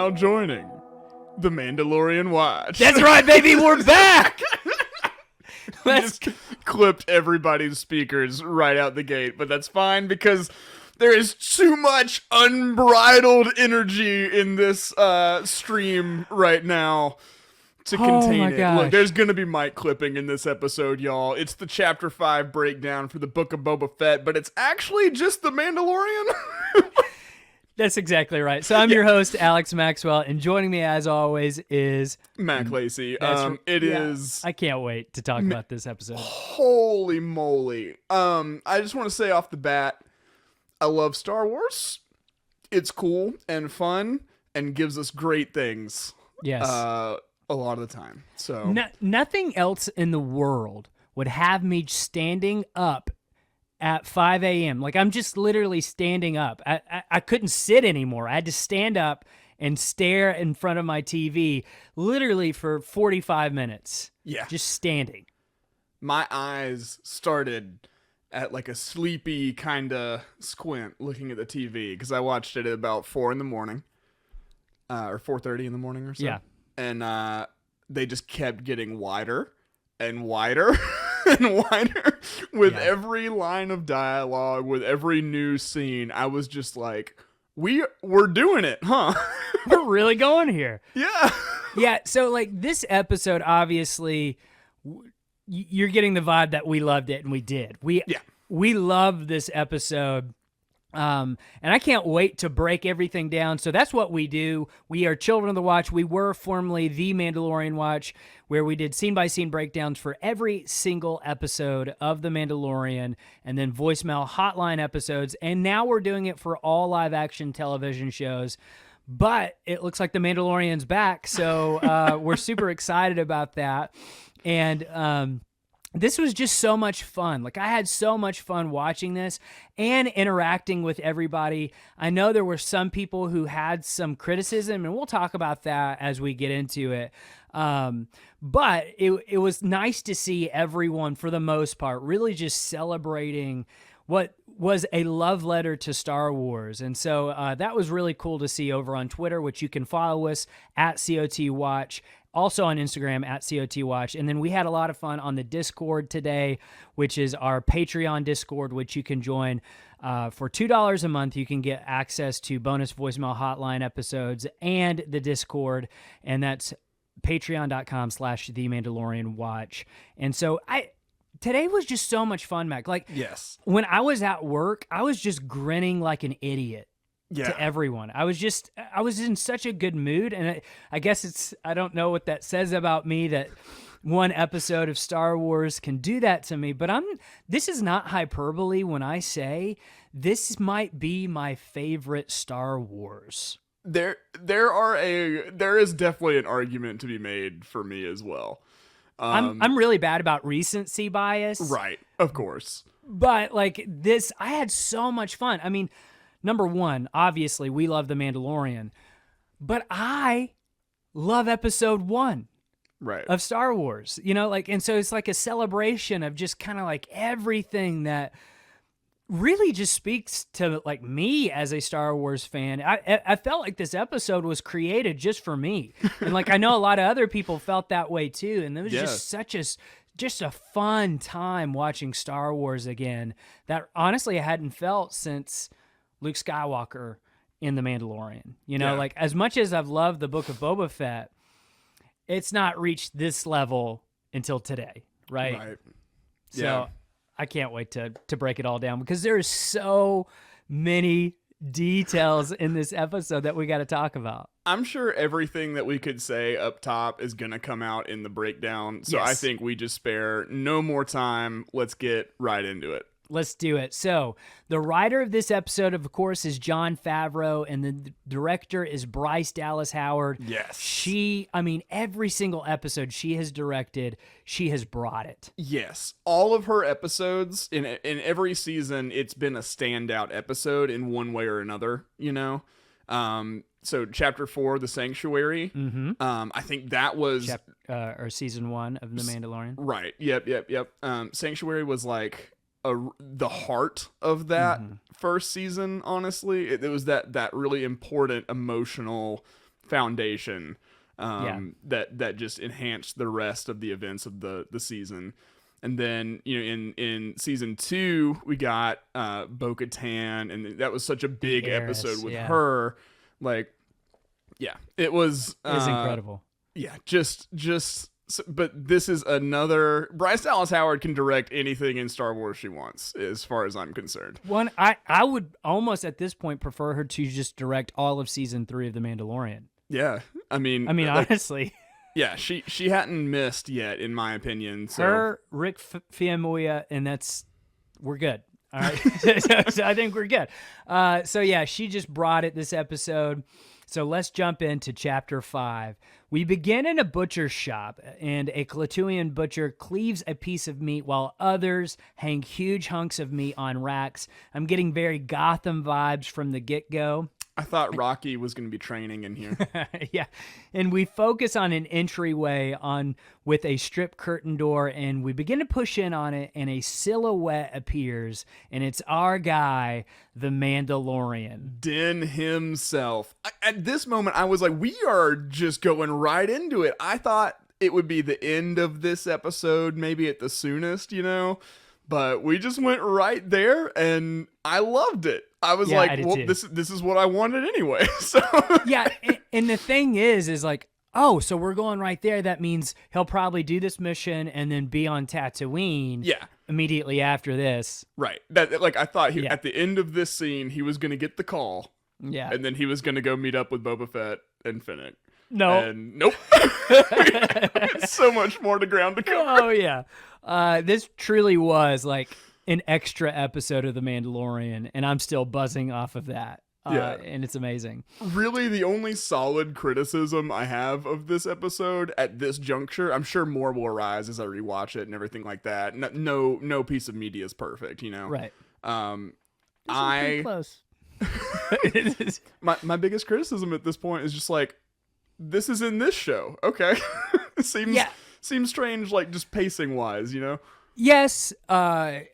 now joining the Mandalorian Watch. That's right, baby. We're back. Let's just clipped everybody's speakers right out the gate, but that's fine because there is too much unbridled energy in this stream right now to contain it. Gosh. Look, there's going to be mic clipping in this episode, y'all. It's the Chapter 5 breakdown for the Book of Boba Fett, but it's actually just the Mandalorian. That's exactly right. So I'm your host, Alex Maxwell, and joining me as always is Mac Lacey. It is. I can't wait to talk about this episode. Holy moly. I just want to say off the bat, I love Star Wars. It's cool and fun and gives us great things. Yes. A lot of the time. So nothing else in the world would have me standing up at 5 a.m. Like, I'm just literally standing up. I couldn't sit anymore. I had to stand up and stare in front of my TV literally for 45 minutes. Yeah. Just standing. My eyes started at like a sleepy kind of squint looking at the TV because I watched it at about 4 in the morning or 4:30 in the morning or so. Yeah. And they just kept getting wider and wider. And wider with every line of dialogue, with every new scene. I was just like, we're doing it, huh? We're really going here. Yeah. Yeah, so like this episode, obviously, you're getting the vibe that we loved it, and we did. We loved this episode. And I can't wait to break everything down. So that's what we do. We are Children of the Watch. We were formerly the Mandalorian Watch, where we did scene-by-scene breakdowns for every single episode of The Mandalorian, and then voicemail hotline episodes. And now we're doing it for all live-action television shows. But it looks like The Mandalorian's back, so we're super excited about that. And this was just so much fun. Like, I had so much fun watching this and interacting with everybody. I know there were some people who had some criticism, and we'll talk about that as we get into it. But it was nice to see everyone, for the most part, really just celebrating what was a love letter to Star Wars. And so that was really cool to see over on Twitter, which you can follow us at COT Watch. Also on Instagram at COT Watch. And then we had a lot of fun on the Discord today, which is our Patreon Discord, which you can join for $2 a month. You can get access to bonus voicemail hotline episodes and the Discord. And that's patreon.com/The Mandalorian Watch. And so today was just so much fun, Mac. Like, yes. When I was at work, I was just grinning like an idiot. Yeah. To everyone. I was in such a good mood, and I guess I don't know what that says about me that one episode of Star Wars can do that to me, but this is not hyperbole when I say this might be my favorite Star Wars. There is definitely an argument to be made for me as well. I'm really bad about recency bias. Right, of course. But like this, I had so much fun. I mean, number one, obviously, we love The Mandalorian, but I love episode 1 of Star Wars, and so it's like a celebration of just kind of like everything that really just speaks to like me as a Star Wars fan. I felt like this episode was created just for me. And like, I know a lot of other people felt that way too. And it was just a fun time watching Star Wars again that honestly I hadn't felt since Luke Skywalker in The Mandalorian. Like, as much as I've loved the Book of Boba Fett, it's not reached this level until today, right? Right. So I can't wait to break it all down because there's so many details in this episode that we got to talk about. I'm sure everything that we could say up top is going to come out in the breakdown. So Yes. I think we just spare no more time. Let's get right into it. Let's do it. So the writer of this episode, of course, is Jon Favreau, and the director is Bryce Dallas Howard. Yes. Every single episode she has directed, she has brought it. Yes. All of her episodes, in every season, it's been a standout episode in one way or another, So Chapter 4, The Sanctuary, I think that was... or Season 1 of The Mandalorian. Right. Yep. Sanctuary was like... the heart of that first season, honestly. It was that really important emotional foundation that just enhanced the rest of the events of the season. And then, in season 2, we got Bo-Katan, and that was such a big episode with her. Like, it was incredible. Yeah, but this is another. Bryce Dallas Howard can direct anything in Star Wars she wants, as far as I'm concerned. I would almost at this point prefer her to just direct all of season 3 of The Mandalorian. Yeah, I mean, honestly. Yeah, she hadn't missed yet, in my opinion. So. Her, Rick Famuyiwa, and we're good. All right, so I think we're good. She just brought it this episode. So let's jump into chapter 5. We begin in a butcher's shop, and a Klatooinian butcher cleaves a piece of meat while others hang huge hunks of meat on racks. I'm getting very Gotham vibes from the get-go. I thought Rocky was going to be training in here. Yeah. And we focus on an entryway with a strip curtain door, and we begin to push in on it, and a silhouette appears, and it's our guy, the Mandalorian. Din himself. At this moment, I was like, we are just going right into it. I thought it would be the end of this episode, maybe at the soonest, but we just went right there, and I loved it. I was like, well, this is what I wanted anyway. So yeah, and the thing is like, oh, so we're going right there. That means he'll probably do this mission and then be on Tatooine. Yeah. Immediately after this. Right. That I thought at the end of this scene he was going to get the call. Yeah. And then he was going to go meet up with Boba Fett and Fennec. No. And nope. So much more to ground to cover. Oh yeah. This truly was like an extra episode of The Mandalorian, and I'm still buzzing off of that. And it's amazing. Really, the only solid criticism I have of this episode at this juncture, I'm sure more will arise as I rewatch it and everything like that. No piece of media is perfect, Right. Close. my biggest criticism at this point is just like, this is in this show. Okay. Seems strange, like just pacing wise, Yes. I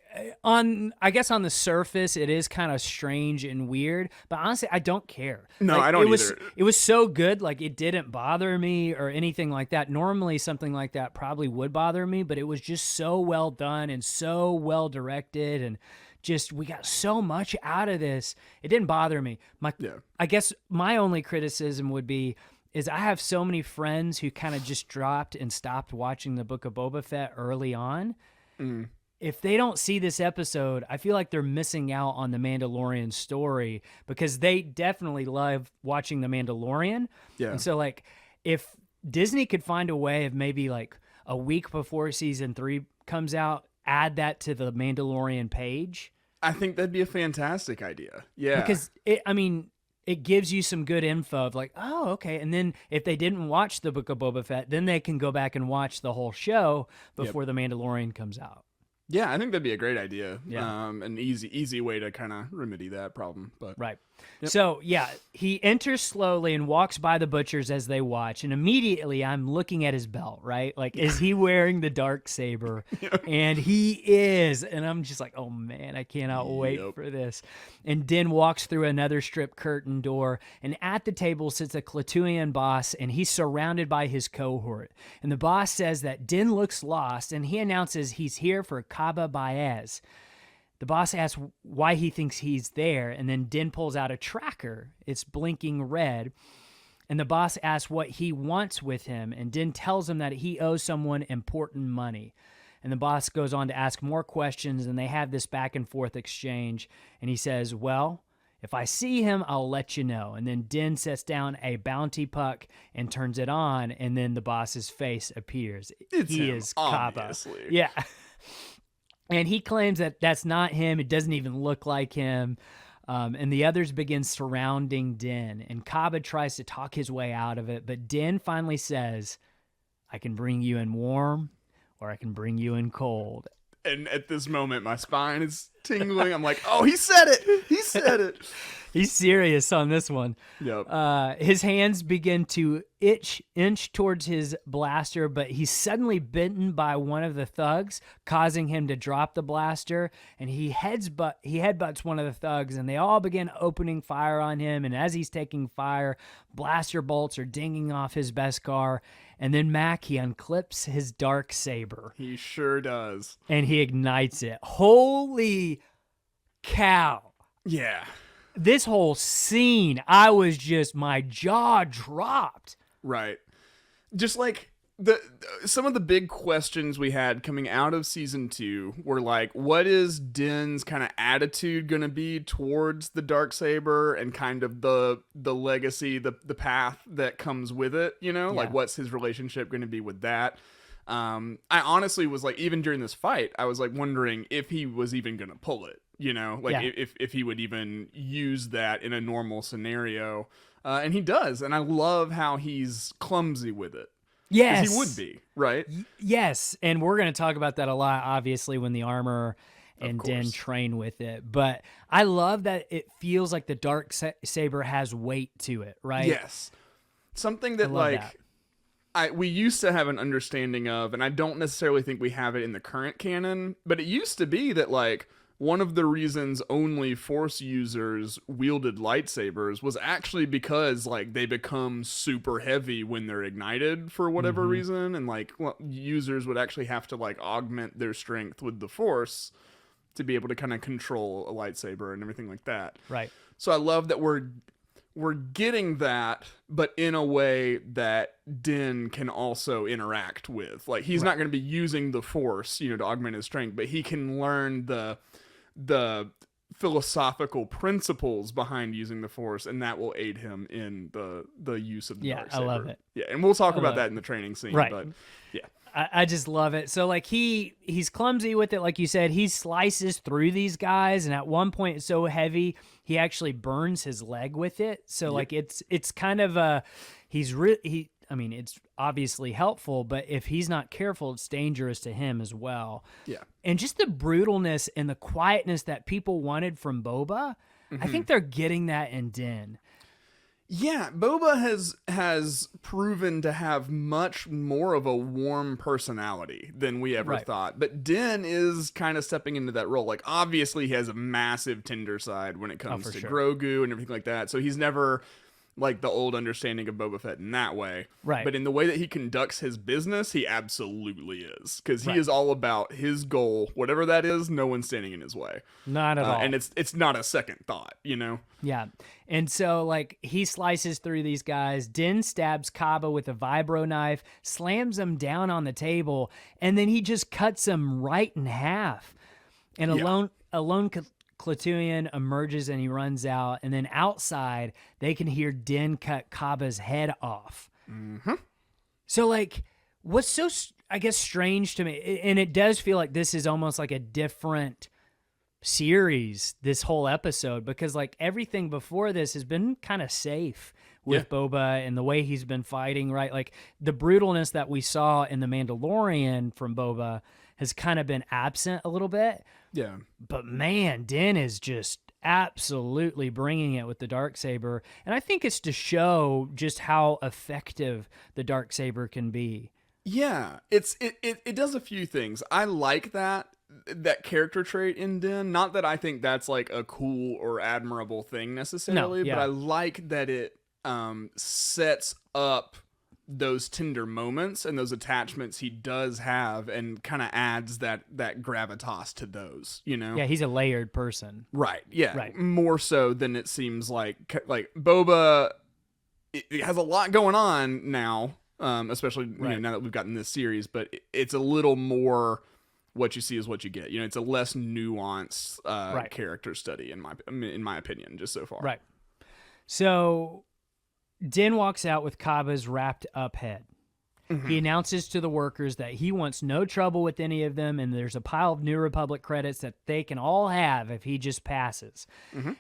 guess on the surface it is kind of strange and weird, but honestly I don't care. No, I don't either. It was so good, like it didn't bother me or anything like that. Normally something like that probably would bother me, but it was just so well done and so well directed, and just we got so much out of this. It didn't bother me. I guess my only criticism would be is I have so many friends who kind of just dropped and stopped watching the Book of Boba Fett early on. If they don't see this episode, I feel like they're missing out on the Mandalorian story, because they definitely love watching the Mandalorian. Yeah. And so like if Disney could find a way of maybe like a week before season 3 comes out, add that to the Mandalorian page. I think that'd be a fantastic idea. Yeah. Because it gives you some good info of like, oh, okay. And then if they didn't watch the Book of Boba Fett, then they can go back and watch the whole show before the Mandalorian comes out. Yeah, I think that'd be a great idea. Yeah. An easy way to kind of remedy that problem. But right. Yep. So, he enters slowly and walks by the butchers as they watch. And immediately I'm looking at his belt, right? Like, is he wearing the dark saber? And he is. And I'm just like, oh, man, I cannot wait for this. And Din walks through another strip curtain door. And at the table sits a Klatooinian boss, and he's surrounded by his cohort. And the boss says that Din looks lost, and he announces he's here for Kaba Baez. The boss asks why he thinks he's there, and then Din pulls out a tracker. It's blinking red. And the boss asks what he wants with him, and Din tells him that he owes someone important money. And the boss goes on to ask more questions, and they have this back and forth exchange. And he says, well, if I see him, I'll let you know. And then Din sets down a bounty puck and turns it on, and then the boss's face appears. He is Kaba. Obviously. Yeah. And he claims that that's not him. It doesn't even look like him. And the others begin surrounding Din. And Kaba tries to talk his way out of it. But Din finally says, I can bring you in warm, or I can bring you in cold. And at this moment, my spine is tingling. I'm like, oh, he said it. He said it. He's serious on this one. Yep. His hands begin to inch towards his blaster, but he's suddenly bitten by one of the thugs, causing him to drop the blaster. And he headbutts one of the thugs, and they all begin opening fire on him. And as he's taking fire, blaster bolts are dinging off his Beskar. And then he unclips his dark saber. He sure does. And he ignites it. Holy cow. Yeah. This whole scene, my jaw dropped. Right. Just like some of the big questions we had coming out of season 2 were like, what is Din's kind of attitude going to be towards the Darksaber and kind of the legacy, the path that comes with it, you know? Yeah. Like, what's his relationship going to be with that? I honestly was like, even during this fight, I was like wondering if he was even going to pull it. You know, like if he would even use that in a normal scenario. And he does. And I love how he's clumsy with it. Yes. 'Cause he would be, right? Yes. And we're going to talk about that a lot, obviously, when the armor and Din train with it. But I love that it feels like the dark saber has weight to it, right? Yes. Something that we used to have an understanding of, and I don't necessarily think we have it in the current canon, but it used to be that like, one of the reasons only Force users wielded lightsabers was actually because like they become super heavy when they're ignited for whatever reason, and like users would actually have to like augment their strength with the Force to be able to kind of control a lightsaber and everything like that. Right. So I love that we're getting that, but in a way that Din can also interact with. Like he's not going to be using the Force, you know, to augment his strength, but he can learn the philosophical principles behind using the Force, and that will aid him in the use of the Darksaber. I love it. Yeah, and we'll talk about that in the training scene. Right. But yeah. I just love it. So like he's clumsy with it, like you said. He slices through these guys, and at one point it's so heavy he actually burns his leg with it. So like it's kind of it's obviously helpful, but if he's not careful, it's dangerous to him as well. Yeah. And just the brutalness and the quietness that people wanted from Boba, I think they're getting that in Din. Yeah, Boba has proven to have much more of a warm personality than we ever thought. But Din is kind of stepping into that role. Like, obviously, he has a massive tender side when it comes to Grogu and everything like that. So he's never like the old understanding of Boba Fett in that way. Right. But in the way that he conducts his business, he absolutely is. Because he is all about his goal. Whatever that is, no one's standing in his way. Not at all. And it's not a second thought, you know? Yeah. And so, like, he slices through these guys. Din stabs Kaba with a vibro knife, slams him down on the table, and then he just cuts him right in half. And a lone Klatooinian emerges and he runs out, and then outside they can hear Din cut Kaba's head off. So like, what's so I guess strange to me, and it does feel like this is almost like a different series, this whole episode, because like everything before this has been kind of safe with Boba and the way he's been fighting, right? Like the brutalness that we saw in The Mandalorian from Boba has kind of been absent a little bit. Yeah. But man, Din is just absolutely bringing it with the Darksaber. And I think it's to show just how effective the Darksaber can be. Yeah, it does a few things. I like that character trait in Din. Not that I think that's like a cool or admirable thing necessarily, but I like that it sets up those tender moments and those attachments he does have, and kind of adds that gravitas to those, you know? Yeah, he's a layered person. Right, yeah. Right. More so than it seems like Boba, it has a lot going on now, especially you know, now that we've gotten this series, but it's a little more what you see is what you get. You know, it's a less nuanced character study in my opinion, just so far. Right. So Din walks out with Kaba's wrapped up head. He announces to the workers that he wants no trouble with any of them, and there's a pile of New Republic credits that they can all have if he just passes.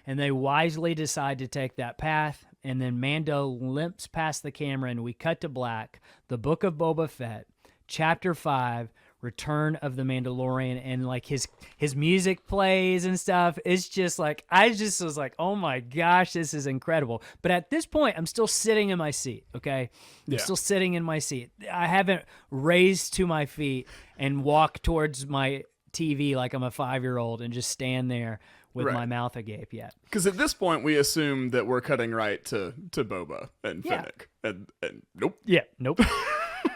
And they wisely decide to take that path, and then Mando limps past the camera, and we cut to black. The Book of Boba Fett, Chapter 5, Return of the Mandalorian, and like his music plays and stuff. It's just like, I just was like, oh my gosh, this is incredible. But at this point, I'm still sitting in my seat. Okay, I'm still sitting in my seat. I haven't raised to my feet and walked towards my TV like I'm a 5-year-old and just stand there with my mouth agape yet. Because at this point, we assume that we're cutting right to Boba and Fennec, and nope. Yeah, nope.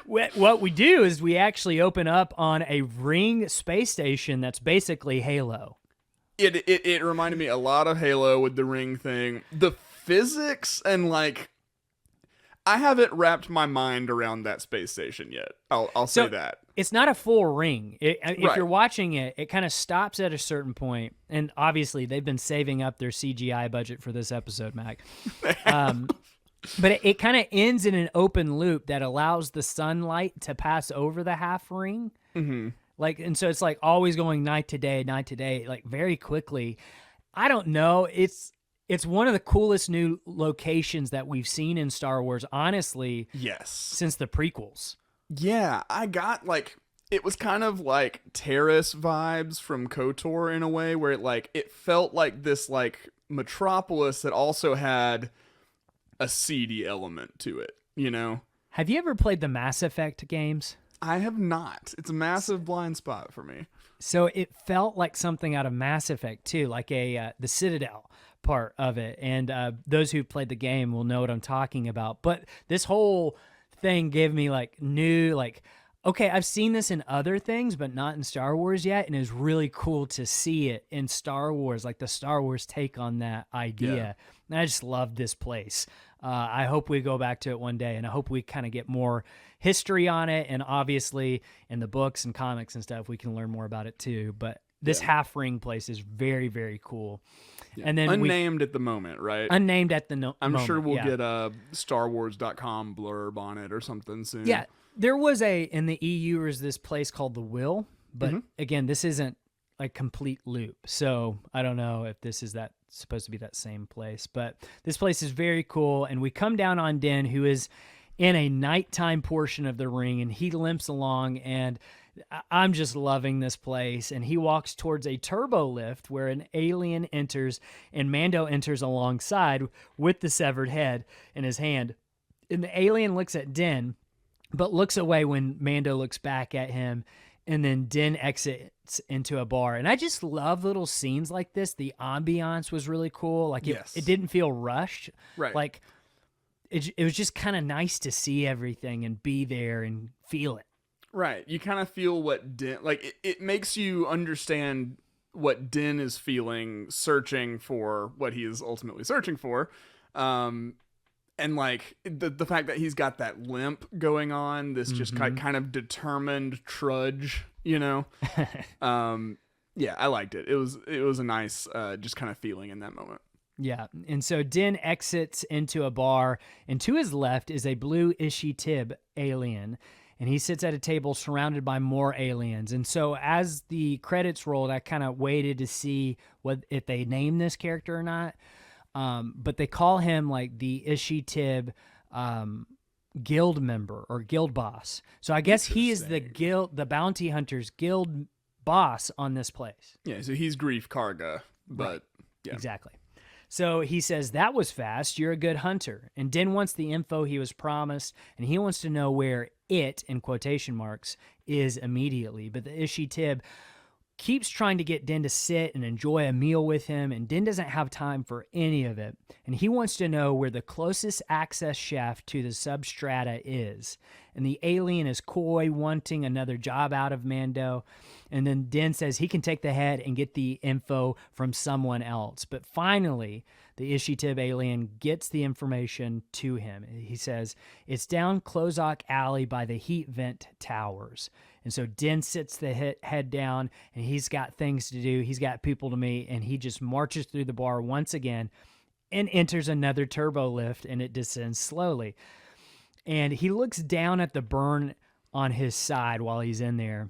What we do is we actually open up on a ring space station that's basically Halo. It reminded me a lot of Halo with the ring thing. The physics and like, I haven't wrapped my mind around that space station yet. I'll say that. It's not a full ring. If you're watching it, it kind of stops at a certain point. And obviously, they've been saving up their CGI budget for this episode, Mac. But it kind of ends in an open loop that allows the sunlight to pass over the half ring. Mm-hmm. Like, and so it's like always going night to day, like very quickly. I don't know. It's one of the coolest new locations that we've seen in Star Wars, honestly. Yes. Since the prequels. Yeah, I got like, it was kind of like Terrace vibes from KOTOR in a way, where it felt like this like metropolis that also had a seedy element to it, you know? Have you ever played the Mass Effect games? I have not. It's a massive blind spot for me. So it felt like something out of Mass Effect too, like the Citadel part of it. And those who played the game will know what I'm talking about. But this whole thing gave me like new, like, okay, I've seen this in other things, but not in Star Wars yet. And it was really cool to see it in Star Wars, like the Star Wars take on that idea. Yeah. And I just love this place. I hope we go back to it one day, and I hope we kind of get more history on it. And obviously in the books and comics and stuff, we can learn more about it too. But this half ring place is very, very cool. Yeah. And then unnamed at the moment, right? Unnamed at the moment. I'm sure we'll get a StarWars.com blurb on it or something soon. Yeah. There was in the EU, there's this place called the Will, but again, this isn't like complete loop. So I don't know if this is supposed to be that same place, but this place is very cool. And we come down on Din, who is in a nighttime portion of the ring, and he limps along, and I'm just loving this place. And he walks towards a turbo lift where an alien enters, and Mando enters alongside with the severed head in his hand. And the alien looks at Din, but looks away when Mando looks back at him, and then Din exits into a bar. And I just love little scenes like this. The ambiance was really cool. Like it didn't feel rushed. Right. Like it was just kind of nice to see everything and be there and feel it. Right. You kind of feel what Din, like it makes you understand what Din is feeling, searching for what he is ultimately searching for. And like the fact that he's got that limp going on, this just kind of determined trudge, you know? Yeah, I liked it. It was a nice just kind of feeling in that moment. Yeah. And so Din exits into a bar, and to his left is a blue Ishi-Tib alien, and he sits at a table surrounded by more aliens. And so as the credits rolled, I kind of waited to see if they named this character or not. But they call him like the Ishi-Tib guild member or guild boss. So I guess he is the bounty hunters guild boss on this place. Yeah, so he's Grief Karga, but yeah. Exactly. So he says, "That was fast. You're a good hunter." And Din wants the info he was promised, and he wants to know where it, in quotation marks, is immediately. But the Ishi-Tib keeps trying to get Din to sit and enjoy a meal with him, and Din doesn't have time for any of it. And he wants to know where the closest access shaft to the substrata is. And the alien is coy, wanting another job out of Mando. And then Din says he can take the head and get the info from someone else. But finally, the Ishi-Tib alien gets the information to him. He says, "It's down Klozak Alley by the heat vent towers." And so Din sits the head down, and he's got things to do. He's got people to meet, and he just marches through the bar once again and enters another turbo lift, and it descends slowly. And he looks down at the burn on his side while he's in there.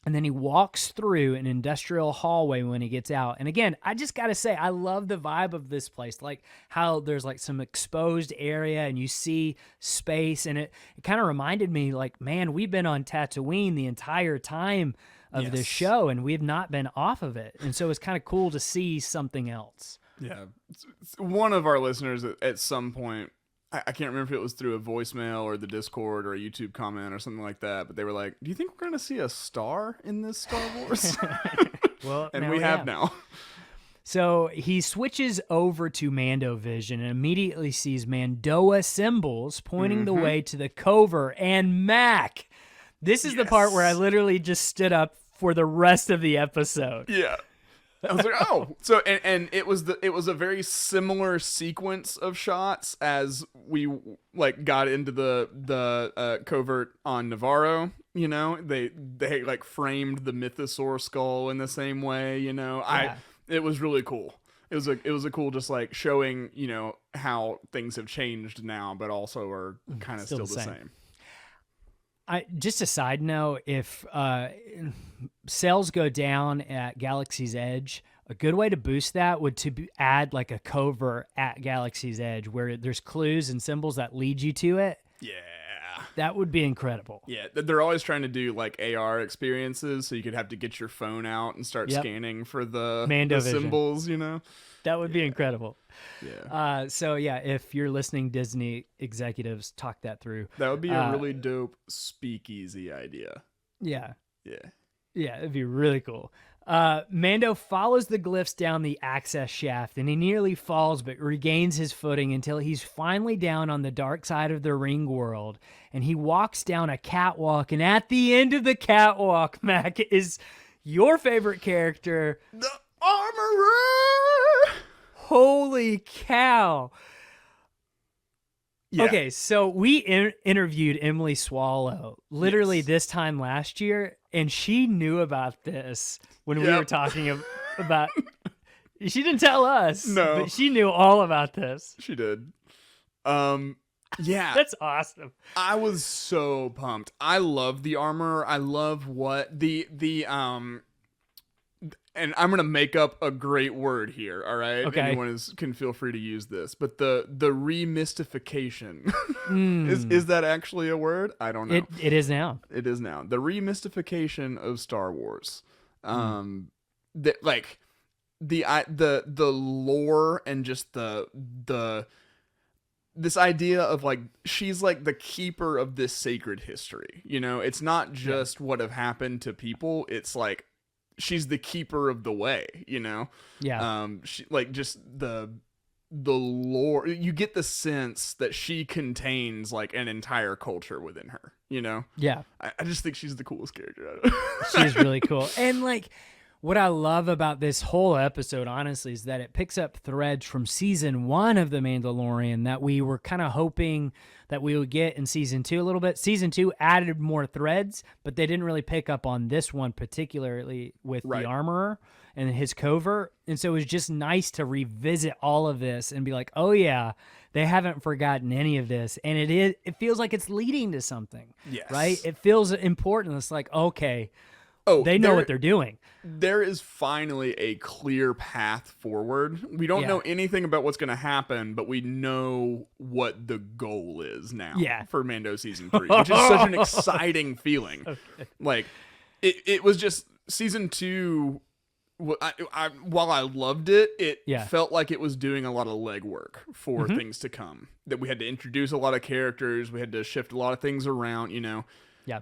And then he walks through an industrial hallway when he gets out. And again, I just got to say, I love the vibe of this place. Like how there's like some exposed area and you see space. And it kind of reminded me like, man, we've been on Tatooine the entire time of this show and we've not been off of it. And so it's kind of cool to see something else. Yeah. One of our listeners at some point, I can't remember if it was through a voicemail or the Discord or a YouTube comment or something like that, but they were like, do you think we're going to see a star in this Star Wars? Well, and we have now. So he switches over to Mando Vision and immediately sees Mandoa symbols pointing the way to the cover and Mac. This is the part where I literally just stood up for the rest of the episode. Yeah. I was like, oh, so and it was a very similar sequence of shots as we like got into the covert on Navarro. You know, they like framed the mythosaur skull in the same way. You know, it was really cool. It was a cool just like showing, you know, how things have changed now, but also are kind of still the same. Just a side note, if sales go down at Galaxy's Edge, a good way to boost that would add like a covert at Galaxy's Edge where there's clues and symbols that lead you to it. Yeah. That would be incredible. Yeah, they're always trying to do like AR experiences, so you could have to get your phone out and start scanning for the symbols, you know? That would be incredible. Yeah. So yeah, if you're listening, Disney executives, talk that through. That would be a really dope speakeasy idea. Yeah. Yeah. Yeah, it'd be really cool. Mando follows the glyphs down the access shaft and he nearly falls but regains his footing until he's finally down on the dark side of the ring world and he walks down a catwalk, and at the end of the catwalk, Mac, is your favorite character, the Armorer. Holy cow. Yeah. Okay, so we interviewed Emily Swallow literally this time last year, and she knew about this when we were talking about. She didn't tell us, but she knew all about this. She did. Yeah, that's awesome. I was so pumped. I love the armor. I love what the and I'm gonna make up a great word here. All right, okay. Anyone can feel free to use this, but the remystification is that actually a word? I don't know. It is now. It is now. The remystification of Star Wars. That like the lore and just the this idea of like she's like the keeper of this sacred history. You know, it's not just what have happened to people. It's like she's the keeper of the way, you know? Yeah. She, like just the lore, you get the sense that she contains like an entire culture within her, you know? Yeah. I just think she's the coolest character. She's really cool. And like what I love about this whole episode, honestly, is that it picks up threads from season 1 of The Mandalorian that we were kind of hoping that we would get in season 2 a little bit. Season 2 added more threads, but they didn't really pick up on this one, particularly with the Armorer and his covert. And so it was just nice to revisit all of this and be like, oh yeah, they haven't forgotten any of this. And it feels like it's leading to something, right? It feels important. It's like, okay, they know what they're doing. There is finally a clear path forward. We don't know anything about what's going to happen, but we know what the goal is now for Mando Season 3, which is such an exciting feeling. Okay. Like, it was just Season 2, while I loved it, it felt like it was doing a lot of legwork for things to come. That we had to introduce a lot of characters, we had to shift a lot of things around, you know. Yeah.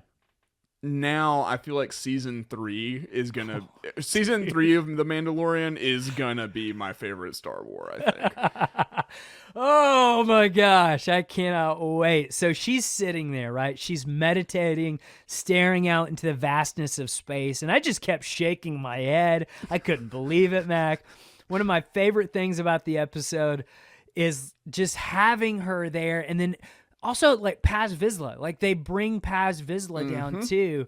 Now I feel like season 3 of The Mandalorian is gonna be my favorite Star Wars, I think. Oh my gosh, I cannot wait. So she's sitting there, right? She's meditating, staring out into the vastness of space, and I just kept shaking my head. I couldn't believe it, Mac. One of my favorite things about the episode is just having her there, and then also, like, Paz Vizsla. Like, they bring Paz Vizsla down, too.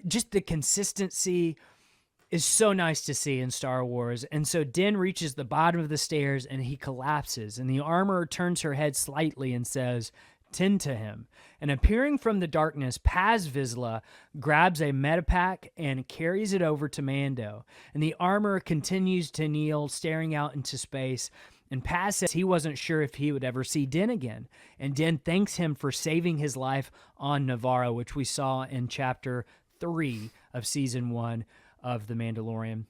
Just the consistency is so nice to see in Star Wars. And so Din reaches the bottom of the stairs, and he collapses. And the Armorer turns her head slightly and says, tend to him. And appearing from the darkness, Paz Vizsla grabs a medipack and carries it over to Mando. And the armor continues to kneel, staring out into space. And Paz says he wasn't sure if he would ever see Din again. And Din thanks him for saving his life on Navarro, which we saw in Chapter 3 of Season 1 of The Mandalorian.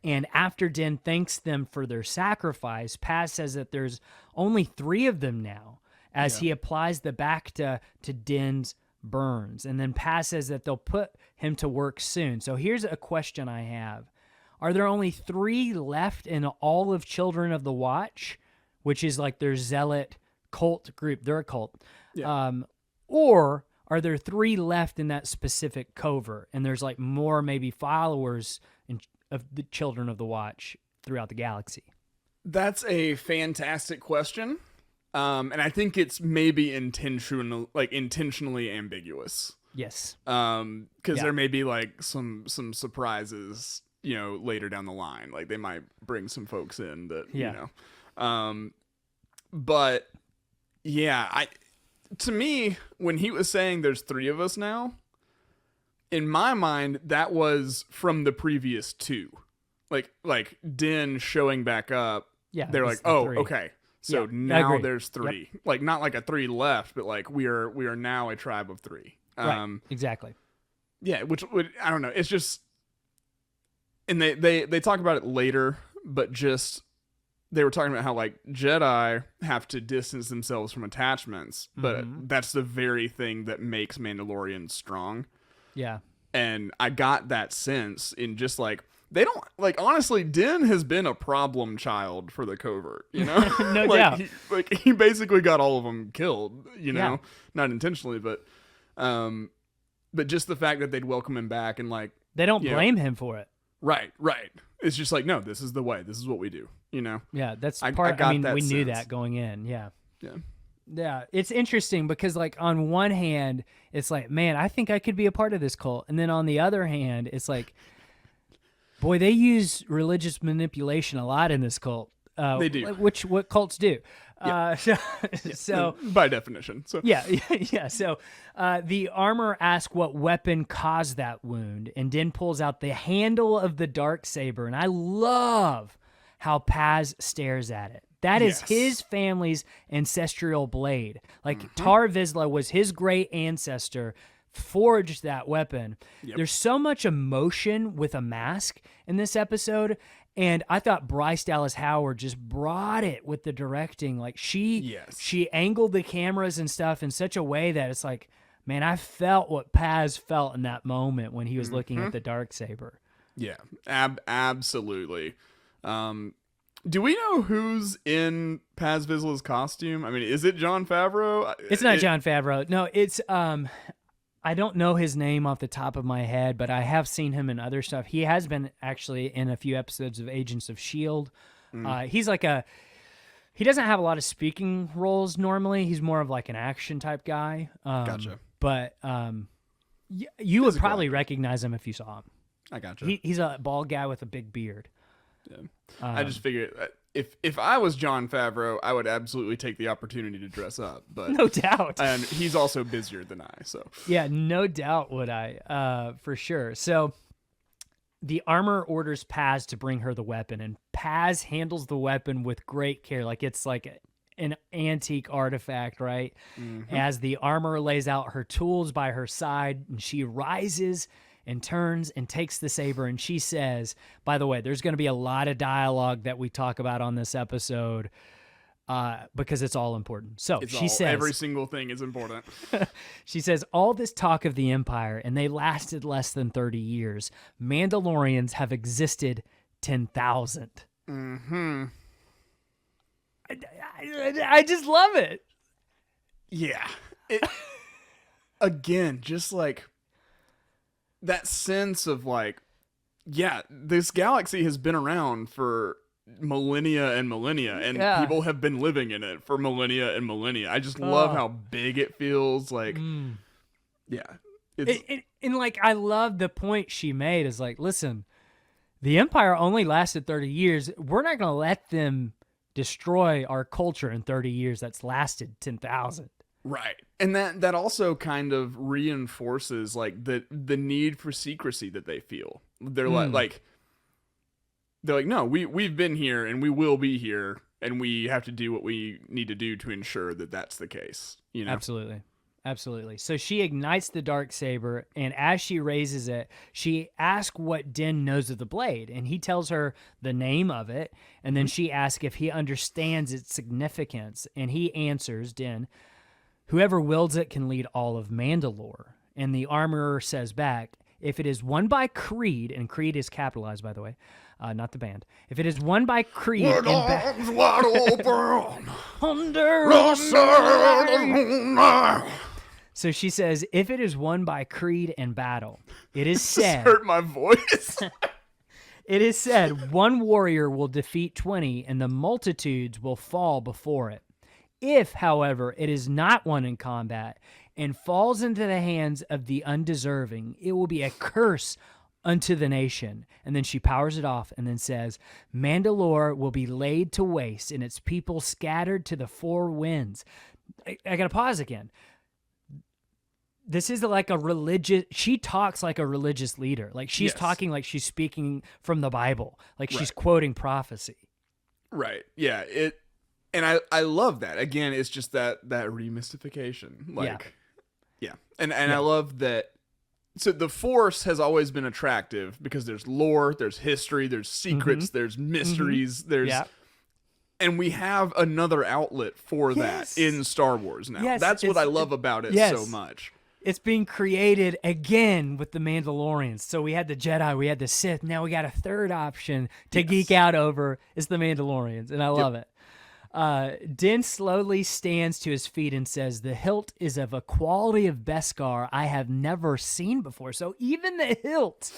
And after Din thanks them for their sacrifice, Paz says that there's only 3 of them now, as he applies the bacta to Din's burns. And then Paz says that they'll put him to work soon. So here's a question I have. Are there only 3 left in all of Children of the Watch, which is like their zealot cult group? They're a cult. Yeah. Or are there 3 left in that specific covert? And there's like more maybe followers of the Children of the Watch throughout the galaxy? That's a fantastic question. And I think it's maybe intentionally ambiguous. Yes. Because there may be like some surprises, later down the line. Like they might bring some folks in that, but yeah, to me, when he was saying there's 3 of us now, in my mind, that was from the previous 2. Like Din showing back up. Yeah. They're like, oh, 3. Okay. So now there's 3. Yep. Like not like a 3 left, but like we are now a tribe of 3. Right. Exactly. Yeah, which would, I don't know. It's just, and they talk about it later, but just they were talking about how like Jedi have to distance themselves from attachments, but that's the very thing that makes Mandalorians strong. Yeah. And I got that sense in just like, they don't, like, honestly, Din has been a problem child for the covert, No doubt. He basically got all of them killed, not intentionally, but just the fact that they'd welcome him back and like, they don't blame him for it. Right. It's just like, no, this is the way, this is what we do, Yeah, that's part, I mean, we knew that going in. Yeah. Yeah, it's interesting because, like, on one hand, it's like, man, I think I could be a part of this cult. And then on the other hand, it's like, boy, they use religious manipulation a lot in this cult. They do. What cults do. Yeah. So by definition. So yeah. So the armor asks what weapon caused that wound, and Din pulls out the handle of the Darksaber, and I love how Paz stares at it. That is his family's ancestral blade. Like Tar Vizsla was his great ancestor, forged that weapon. Yep. There's so much emotion with a mask in this episode, and I thought Bryce Dallas Howard just brought it with the directing. Like she angled the cameras and stuff in such a way that it's like, man, I felt what Paz felt in that moment when he was looking at the Darksaber. Yeah, absolutely. Do we know who's in Paz Vizsla's costume? I mean, is it Jon Favreau? It's not Jon Favreau. No, it's I don't know his name off the top of my head, but I have seen him in other stuff. He has been actually in a few episodes of Agents of S.H.I.E.L.D. He's like he doesn't have a lot of speaking roles normally. He's more of like an action type guy. Gotcha. But you would probably recognize him if you saw him. I gotcha. He's a bald guy with a big beard. Yeah. I just figured if I was Jon Favreau, I would absolutely take the opportunity to dress up. But no doubt. And he's also busier than I, so. Yeah, no doubt would I, for sure. So the armor orders Paz to bring her the weapon, and Paz handles the weapon with great care. Like it's like an antique artifact, right? As the armor lays out her tools by her side, and she rises and turns and takes the saber, and she says, by the way, there's going to be a lot of dialogue that we talk about on this episode because it's all important. So she says, every single thing is important. She says, all this talk of the Empire, and they lasted less than 30 years. Mandalorians have existed 10,000. I just love it. Yeah. Again, just like that sense of like, yeah, this galaxy has been around for millennia and millennia, and people have been living in it for millennia and millennia. I just love how big it feels. Like, yeah. And like, I love the point she made is like, listen, the Empire only lasted 30 years. We're not going to let them destroy our culture in 30 years that's lasted 10,000. Right. And that also kind of reinforces like the need for secrecy that they feel. They're they're like, no, we've been here and we will be here, and we have to do what we need to do to ensure that that's the case. You know? Absolutely. So she ignites the dark saber, and as she raises it, she asks what Din knows of the blade, and he tells her the name of it, and then she asks if he understands its significance, and he answers, Din, whoever wields it can lead all of Mandalore. And the armorer says back, if it is won by Creed, and Creed is capitalized, by the way, not the band. If it is won by Creed arms wide open under So she says, if it is won by Creed and battle, it is said... hurt my voice. It is said, one warrior will defeat 20, and the multitudes will fall before it. If, however, it is not won in combat and falls into the hands of the undeserving, it will be a curse unto the nation. And then she powers it off and then says, Mandalore will be laid to waste and its people scattered to the four winds. I gotta pause again. This is like a religious, she talks like a religious leader. Like she's talking like she's speaking from the Bible. Like she's quoting prophecy. Right. Yeah. And I love that. Again, it's just that remystification. Like, yeah. And I love that. So the Force has always been attractive because there's lore, there's history, there's secrets, there's mysteries, there's... And we have another outlet for that in Star Wars now. That's what I love about it so much. It's being created again with the Mandalorians. So we had the Jedi, we had the Sith. Now we got a third option to geek out over. It's the Mandalorians, and I love it. Din slowly stands to his feet and says, the hilt is of a quality of Beskar I have never seen before. So even the hilt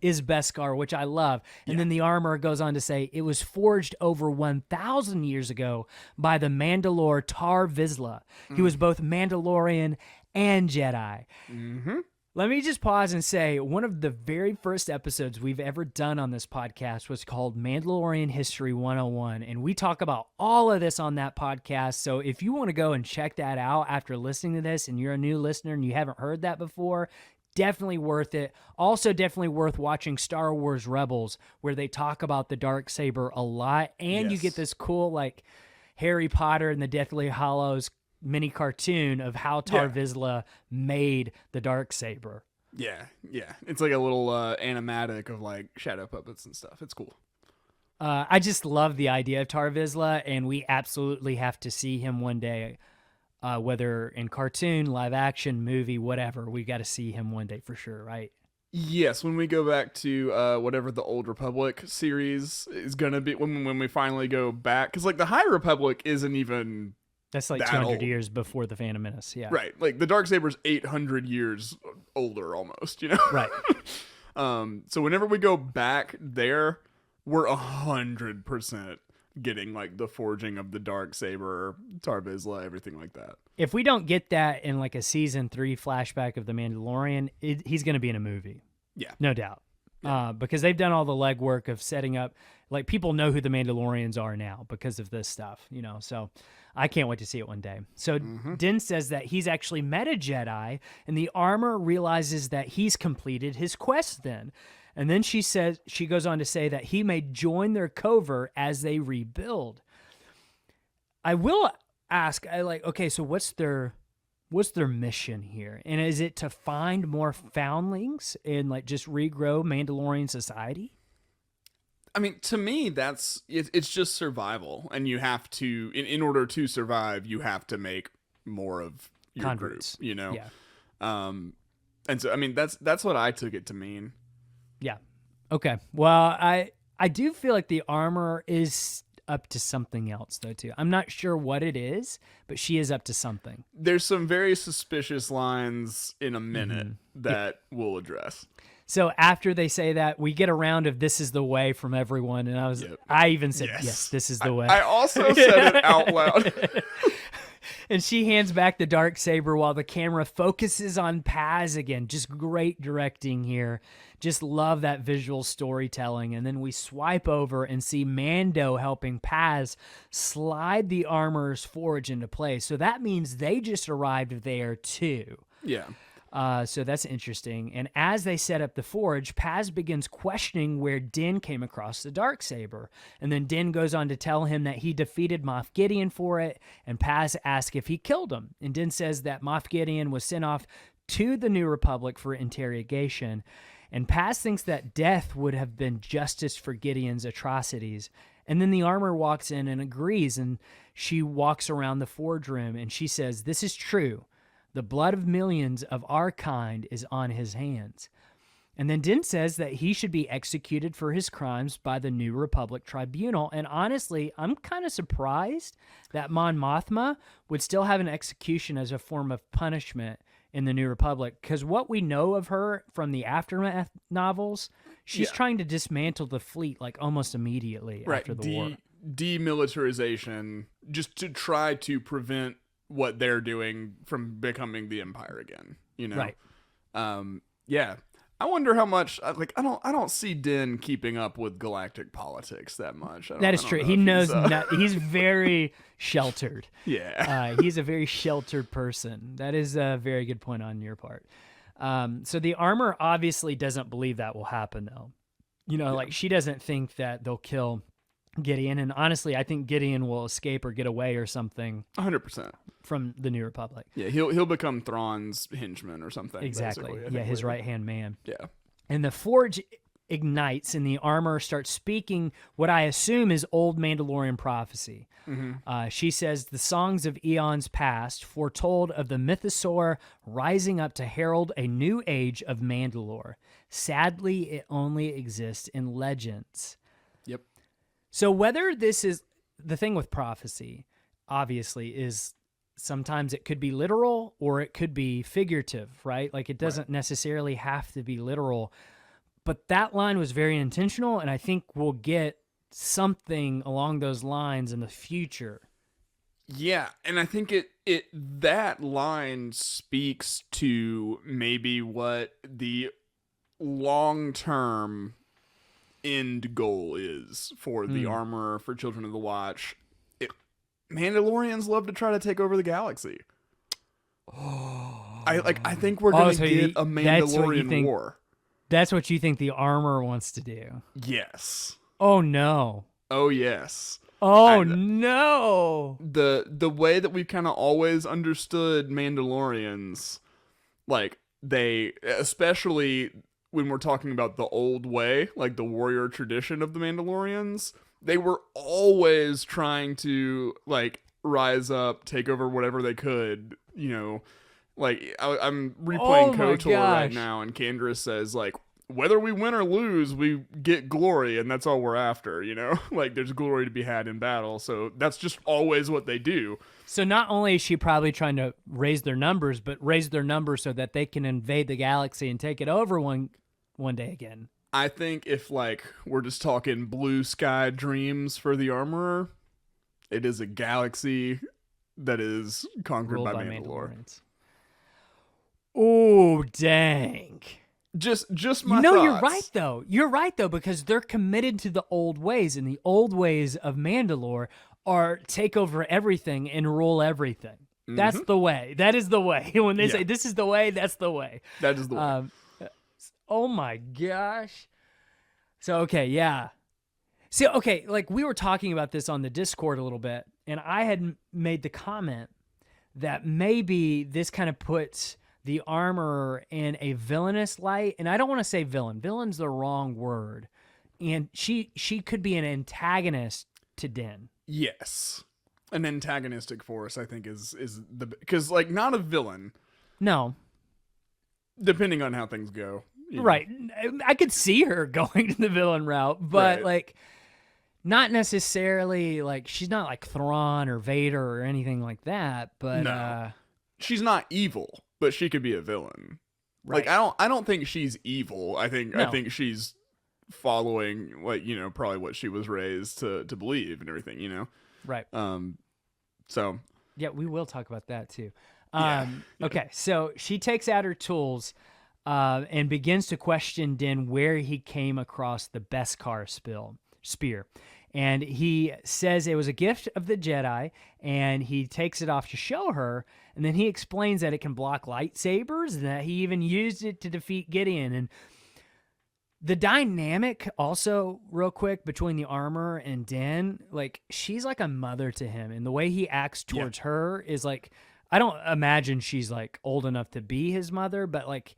is Beskar, which I love. And then the armor goes on to say, it was forged over 1,000 years ago by the Mandalore Tar Vizsla. He was both Mandalorian and Jedi. Let me just pause and say, one of the very first episodes we've ever done on this podcast was called Mandalorian History 101, and we talk about all of this on that podcast. So if you want to go and check that out after listening to this and you're a new listener and you haven't heard that before, definitely worth it. Also definitely worth watching Star Wars Rebels, where they talk about the Darksaber a lot, and you get this cool like Harry Potter and the Deathly Hallows mini cartoon of how Tar Vizsla made the Darksaber. Yeah. It's like a little animatic of like shadow puppets and stuff. It's cool. I just love the idea of Tar Vizsla, and we absolutely have to see him one day, whether in cartoon, live action, movie, whatever. We got to see him one day for sure, right? Yes, when we go back to whatever the Old Republic series is going to be, when we finally go back, because like the High Republic isn't even... That's like 200 years before the Phantom Menace, yeah. Right, like the Darksaber's 800 years older almost, you know? Right. So whenever we go back there, we're 100% getting like the forging of the Darksaber, Tar Vizsla, everything like that. If we don't get that in like a season 3 flashback of The Mandalorian, he's going to be in a movie. Yeah. No doubt. Yeah. Because they've done all the legwork of setting up, like people know who the Mandalorians are now because of this stuff, you know, so I can't wait to see it one day. So Din says that he's actually met a Jedi, and the armor realizes that he's completed his quest then. And then she goes on to say that he may join their covert as they rebuild. I will ask, okay, so what's their mission here? And is it to find more foundlings and like just regrow Mandalorian society? I mean, to me, it's just survival, and you have to, in order to survive, you have to make more of your converts, group, you know? Yeah. And so, I mean, that's what I took it to mean. Yeah. Okay. Well, I do feel like the armor is up to something else, though, too. I'm not sure what it is, but she is up to something. There's some very suspicious lines in a minute that we'll address. So after they say that, we get a round of "This is the way" from everyone, and I even said, "Yes, this is the way." I also said it out loud. And she hands back the dark saber while the camera focuses on Paz again. Just great directing here. Just love that visual storytelling. And then we swipe over and see Mando helping Paz slide the armorer's forge into place. So that means they just arrived there too. Yeah. So that's interesting. And as they set up the forge, Paz begins questioning where Din came across the Darksaber. And then Din goes on to tell him that he defeated Moff Gideon for it, and Paz asks if he killed him. And Din says that Moff Gideon was sent off to the New Republic for interrogation. And Paz thinks that death would have been justice for Gideon's atrocities. And then the armor walks in and agrees, and she walks around the forge room, and she says, "This is true. The blood of millions of our kind is on his hands." And then Din says that he should be executed for his crimes by the New Republic Tribunal. And honestly, I'm kind of surprised that Mon Mothma would still have an execution as a form of punishment in the New Republic, because what we know of her from the Aftermath novels, she's trying to dismantle the fleet like almost immediately after the war. Demilitarization, just to try to prevent what they're doing from becoming the Empire again, you know? Right. Yeah. I wonder how much, like, I don't see Din keeping up with galactic politics that much. That is true. He knows he's very sheltered. Yeah. He's a very sheltered person. That is a very good point on your part. So the armor obviously doesn't believe that will happen, though. You know, like, she doesn't think that they'll kill Gideon, and honestly, I think Gideon will escape or get away or something. 100% from the New Republic. Yeah, he'll become Thrawn's henchman or something. Exactly. Yeah, his right hand man. Yeah. And the forge ignites, and the armor starts speaking what I assume is old Mandalorian prophecy. Mm-hmm. She says the songs of eons past foretold of the mythosaur rising up to herald a new age of Mandalore. Sadly, it only exists in legends. Yep. So whether this is the thing with prophecy, obviously, is sometimes it could be literal or it could be figurative, right? Like, it doesn't necessarily have to be literal. But that line was very intentional, and I think we'll get something along those lines in the future. Yeah, and I think that line speaks to maybe what the long-term end goal is for the armor, for Children of the Watch. Mandalorians love to try to take over the galaxy. I think we're gonna get a Mandalorian war. That's what you think the armor wants to do. Yes. Oh no. Oh yes. Oh no. The way that we've kind of always understood Mandalorians, like, they, especially when we're talking about the old way, like the warrior tradition of the Mandalorians, they were always trying to, like, rise up, take over whatever they could, you know. Like, I'm replaying KOTOR right now, and Candrace says, like, whether we win or lose, we get glory, and that's all we're after, you know? Like, there's glory to be had in battle, so that's just always what they do. So not only is she probably trying to raise their numbers, but raise their numbers so that they can invade the galaxy and take it over one day again. I think if, like, we're just talking blue sky dreams for the armorer, it is a galaxy that is conquered by Mandalore. Oh, dang. Just my thoughts. You're right, though, because they're committed to the old ways, and the old ways of Mandalore are take over everything and rule everything. Mm-hmm. That's the way. That is the way. When they say this is the way, that's the way. That is the way. Oh my gosh. So, okay, yeah. See, okay, like, we were talking about this on the Discord a little bit, and I had made the comment that maybe this kind of puts the armorer in a villainous light, and I don't want to say villain. Villain's the wrong word. And she could be an antagonist to Din. Yes. An antagonistic force, I think, is the... Because, like, not a villain. No. Depending on how things go. Right. I could see her going to the villain route, but like, not necessarily, like, she's not like Thrawn or Vader or anything like that, but no. She's not evil, but she could be a villain. Right. Like, I don't think she's evil. I think she's following, like, you know, probably what she was raised to believe and everything, you know. Right. So Yeah, we will talk about that too. Yeah. Okay, so she takes out her tools and begins to question Din where he came across the Beskar spear. And he says it was a gift of the Jedi, and he takes it off to show her, and then he explains that it can block lightsabers, and that he even used it to defeat Gideon. And the dynamic also, real quick, between the armor and Din, like, she's like a mother to him, and the way he acts towards her is like, I don't imagine she's like old enough to be his mother, but like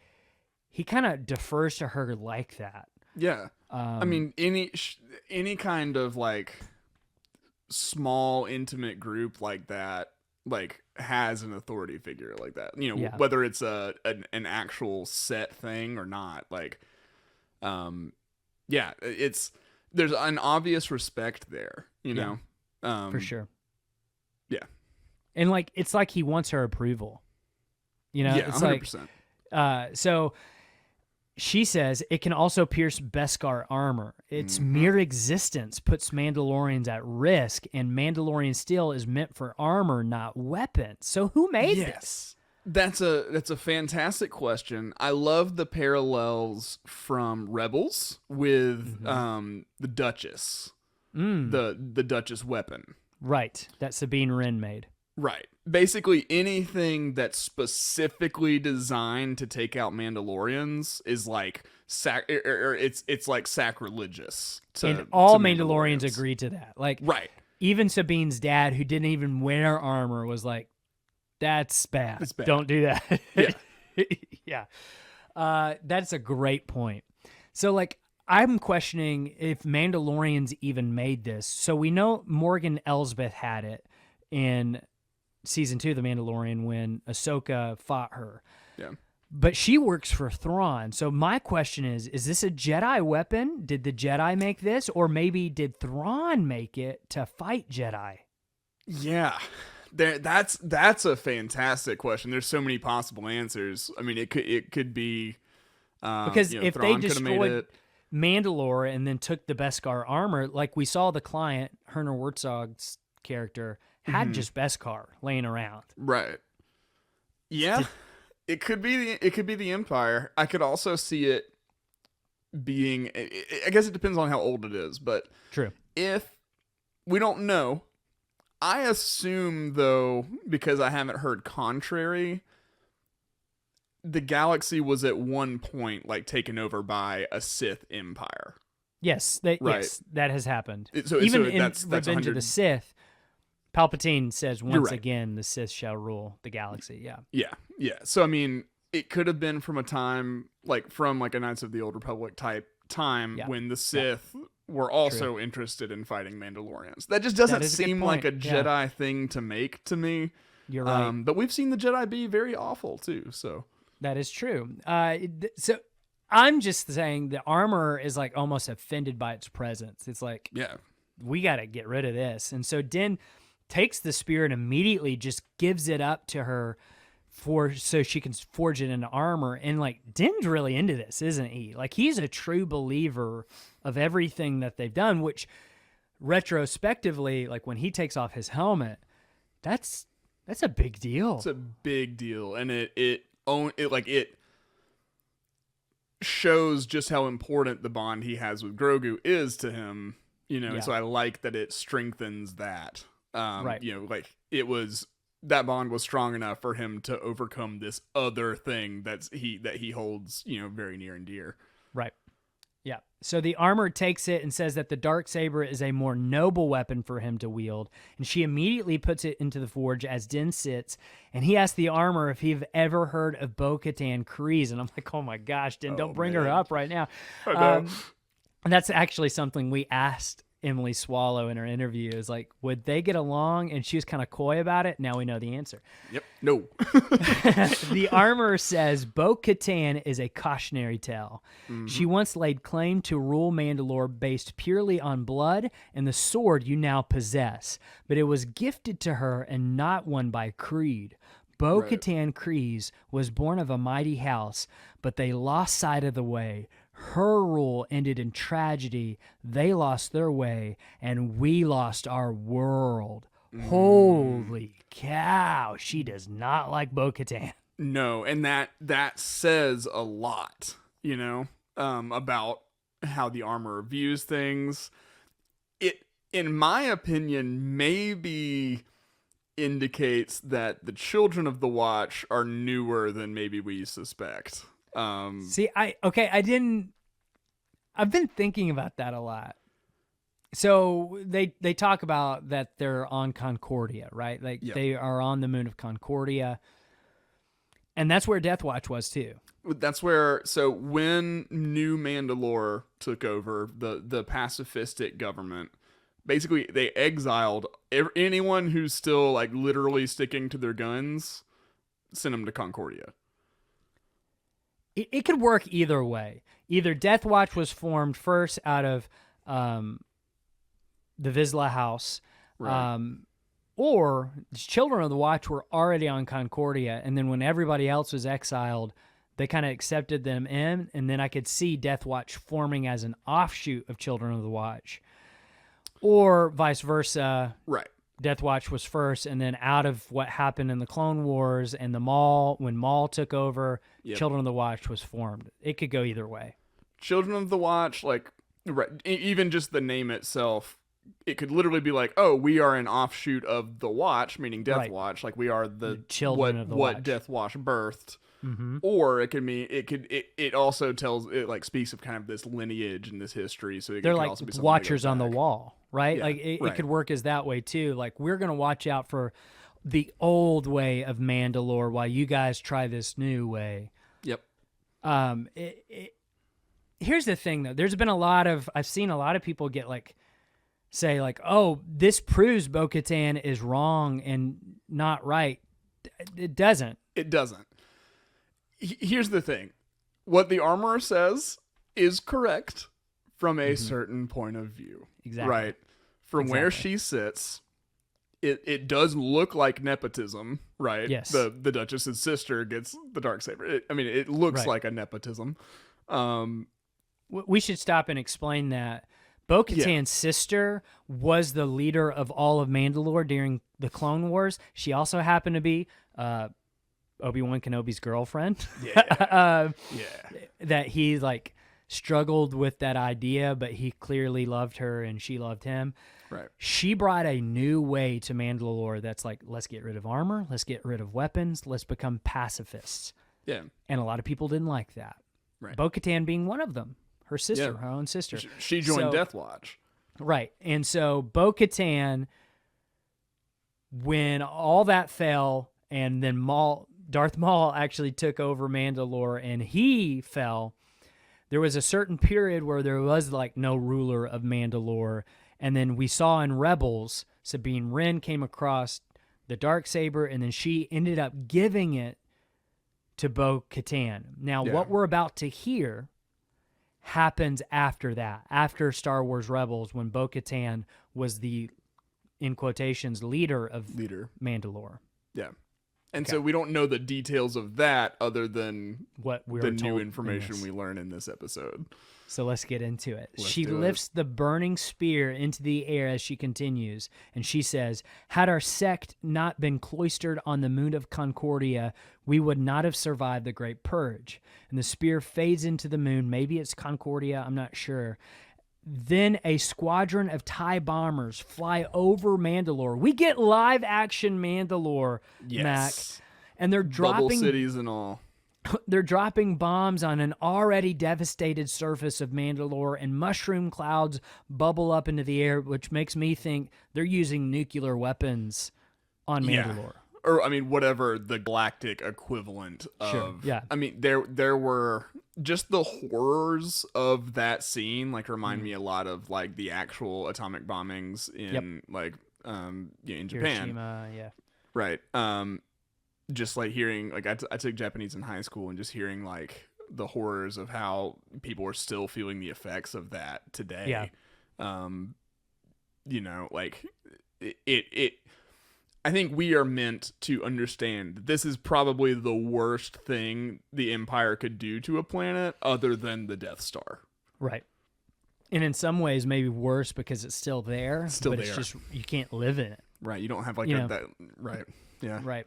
he kind of defers to her like that. Yeah. I mean, any kind of like small intimate group like that, like, has an authority figure like that, you know, whether it's an actual set thing or not. Like, there's an obvious respect there, you know. For sure. Yeah. And like, it's like he wants her approval, you know. Yeah, it's 100%. like, so she says it can also pierce Beskar armor. Its mere existence puts Mandalorians at risk, and Mandalorian steel is meant for armor, not weapons. So who made this? That's a fantastic question. I love the parallels from Rebels with the Duchess, the Duchess weapon. Right, that Sabine Wren made. Right. Basically, anything that's specifically designed to take out Mandalorians is like it's like sacrilegious. And all Mandalorians agree to that. Like, right. Even Sabine's dad, who didn't even wear armor, was like, "That's bad. It's bad. Don't do that." Yeah. That's a great point. So, like, I'm questioning if Mandalorians even made this. So we know Morgan Elsbeth had it in season 2 of The Mandalorian when Ahsoka fought her. Yeah. But she works for Thrawn. So my question is this a Jedi weapon? Did the Jedi make this? Or maybe did Thrawn make it to fight Jedi? Yeah. That's a fantastic question. There's so many possible answers. I mean, it could be because if Thrawn they destroyed Mandalore and then took the Beskar armor, like we saw the client, Herner Wurzog's character, had just Beskar laying around. Right. Yeah. It could be the Empire. I could also see it being, I guess it depends on how old it is, but true. If we don't know, I assume though, because I haven't heard contrary, the galaxy was at one point like taken over by a Sith empire. Yes, yes, that has happened. So in that's Revenge of the Sith, Palpatine says once again, the Sith shall rule the galaxy. Yeah. So I mean, it could have been from a time from a Knights of the Old Republic type time when the Sith were also interested in fighting Mandalorians. That just doesn't seem like a Jedi thing to make to me. You're right. But we've seen the Jedi be very awful too. So that is true. So I'm just saying the armor is like almost offended by its presence. It's like, we got to get rid of this. And so Din takes the spear and immediately just gives it up to her so she can forge it into armor. And like, Din's really into this, isn't he? Like, he's a true believer of everything that they've done, which retrospectively, like when he takes off his helmet, that's a big deal. It's a big deal. And it shows just how important the bond he has with Grogu is to him, you know. And so I like that it strengthens that. You know, like that bond was strong enough for him to overcome this other thing that he holds, you know, very near and dear. Right. Yeah. So the armor takes it and says that the Darksaber is a more noble weapon for him to wield, and she immediately puts it into the forge as Din sits, and he asks the armor if he've ever heard of Bo-Katan Kryze, and I'm like, oh my gosh, Din, don't bring her up right now. And that's actually something we asked Emily Swallow in her interview, is like, would they get along? And she was kind of coy about it. Now we know the answer. Yep. No. The armor says Bo-Katan is a cautionary tale. She once laid claim to rule Mandalore based purely on blood and the sword you now possess, but it was gifted to her and not won by creed. Bo-Katan Kryze was born of a mighty house, but they lost sight of the way. Her rule ended in tragedy. They lost their way, and we lost our world. Holy cow, she does not like Bo-Katan. No, and that says a lot, about how the armor views things. It, in my opinion, maybe indicates that the Children of the Watch are newer than maybe we suspect. See, I've been thinking about that a lot. So they talk about that they're on Concordia, right? Like they are on the moon of Concordia. And that's where Death Watch was too. That's where, so when New Mandalore took over, the pacifistic government, basically they exiled anyone who's still like literally sticking to their guns, sent them to Concordia. It could work either way. Either Death Watch was formed first out of the Vizsla house, Right. or the Children of the Watch were already on Concordia, and then when everybody else was exiled, they kind of accepted them in, and then I could see Death Watch forming as an offshoot of Children of the Watch. Or vice versa. Right. Death Watch was first, and then out of what happened in the Clone Wars and the Maul, when Maul took over, Children of the Watch was formed. It could go either way. Children of the Watch, like, right, even just the name itself, it could literally be like, oh, we are an offshoot of the Watch, meaning Death Watch. Like, we are the children of the Watch. What Death Watch birthed. Mm-hmm. Or it could mean it also tells, it like speaks of kind of this lineage and this history. So they're could like also be watchers on the back. wall, right? Yeah, Like it right. could work as that way too. Like, we're gonna watch out for the old way of Mandalore while you guys try this new way. Yep. Here's the thing though. There's been I've seen a lot of people get say oh, this proves Bo-Katan is wrong and not right. It doesn't. It doesn't. Here's the thing. What the armorer says is correct from a certain point of view. Exactly. Right? From where she sits, it does look like nepotism, right? Yes. The Duchess's sister gets the Darksaber. It looks like a nepotism. We should stop and explain that. Bo-Katan's sister was the leader of all of Mandalore during the Clone Wars. She also happened to be Obi-Wan Kenobi's girlfriend. That he struggled with that idea, but he clearly loved her and she loved him. Right. She brought a new way to Mandalore that's like, let's get rid of armor, let's get rid of weapons, let's become pacifists. Yeah. And a lot of people didn't like that. Right. Bo-Katan being one of them. Her sister, her own sister. She joined Death Watch. Right. And so Bo-Katan, when all that fell, and then Darth Maul actually took over Mandalore and he fell, there was a certain period where there was no ruler of Mandalore. And then we saw in Rebels, Sabine Wren came across the Darksaber, and then she ended up giving it to Bo-Katan. Now, what we're about to hear happens after that, after Star Wars Rebels, when Bo-Katan was the, in quotations, leader of Mandalore. Yeah. And so we don't know the details of that other than what the new information we learn in this episode. So let's get into it. She lifts the burning spear into the air as she continues, and she says, had our sect not been cloistered on the moon of Concordia, we would not have survived the Great Purge. And the spear fades into the moon. Maybe it's Concordia, I'm not sure. Then a squadron of TIE bombers fly over Mandalore. We get live action Mandalore, Mac. And they're dropping bubble cities and all. They're dropping bombs on an already devastated surface of Mandalore, and mushroom clouds bubble up into the air, which makes me think they're using nuclear weapons on Mandalore. Or, whatever the galactic equivalent of. Sure. Yeah. There were just the horrors of that scene, remind me a lot of, the actual atomic bombings in, in Japan. Hiroshima, yeah. Right. Just hearing, I took Japanese in high school, and just hearing, the horrors of how people are still feeling the effects of that today. Yeah. It I think we are meant to understand that this is probably the worst thing the Empire could do to a planet other than the Death Star. Right. And in some ways maybe worse because it's still there. But it's just, you can't live in it. Right. You don't have like that. Right. Yeah. Right.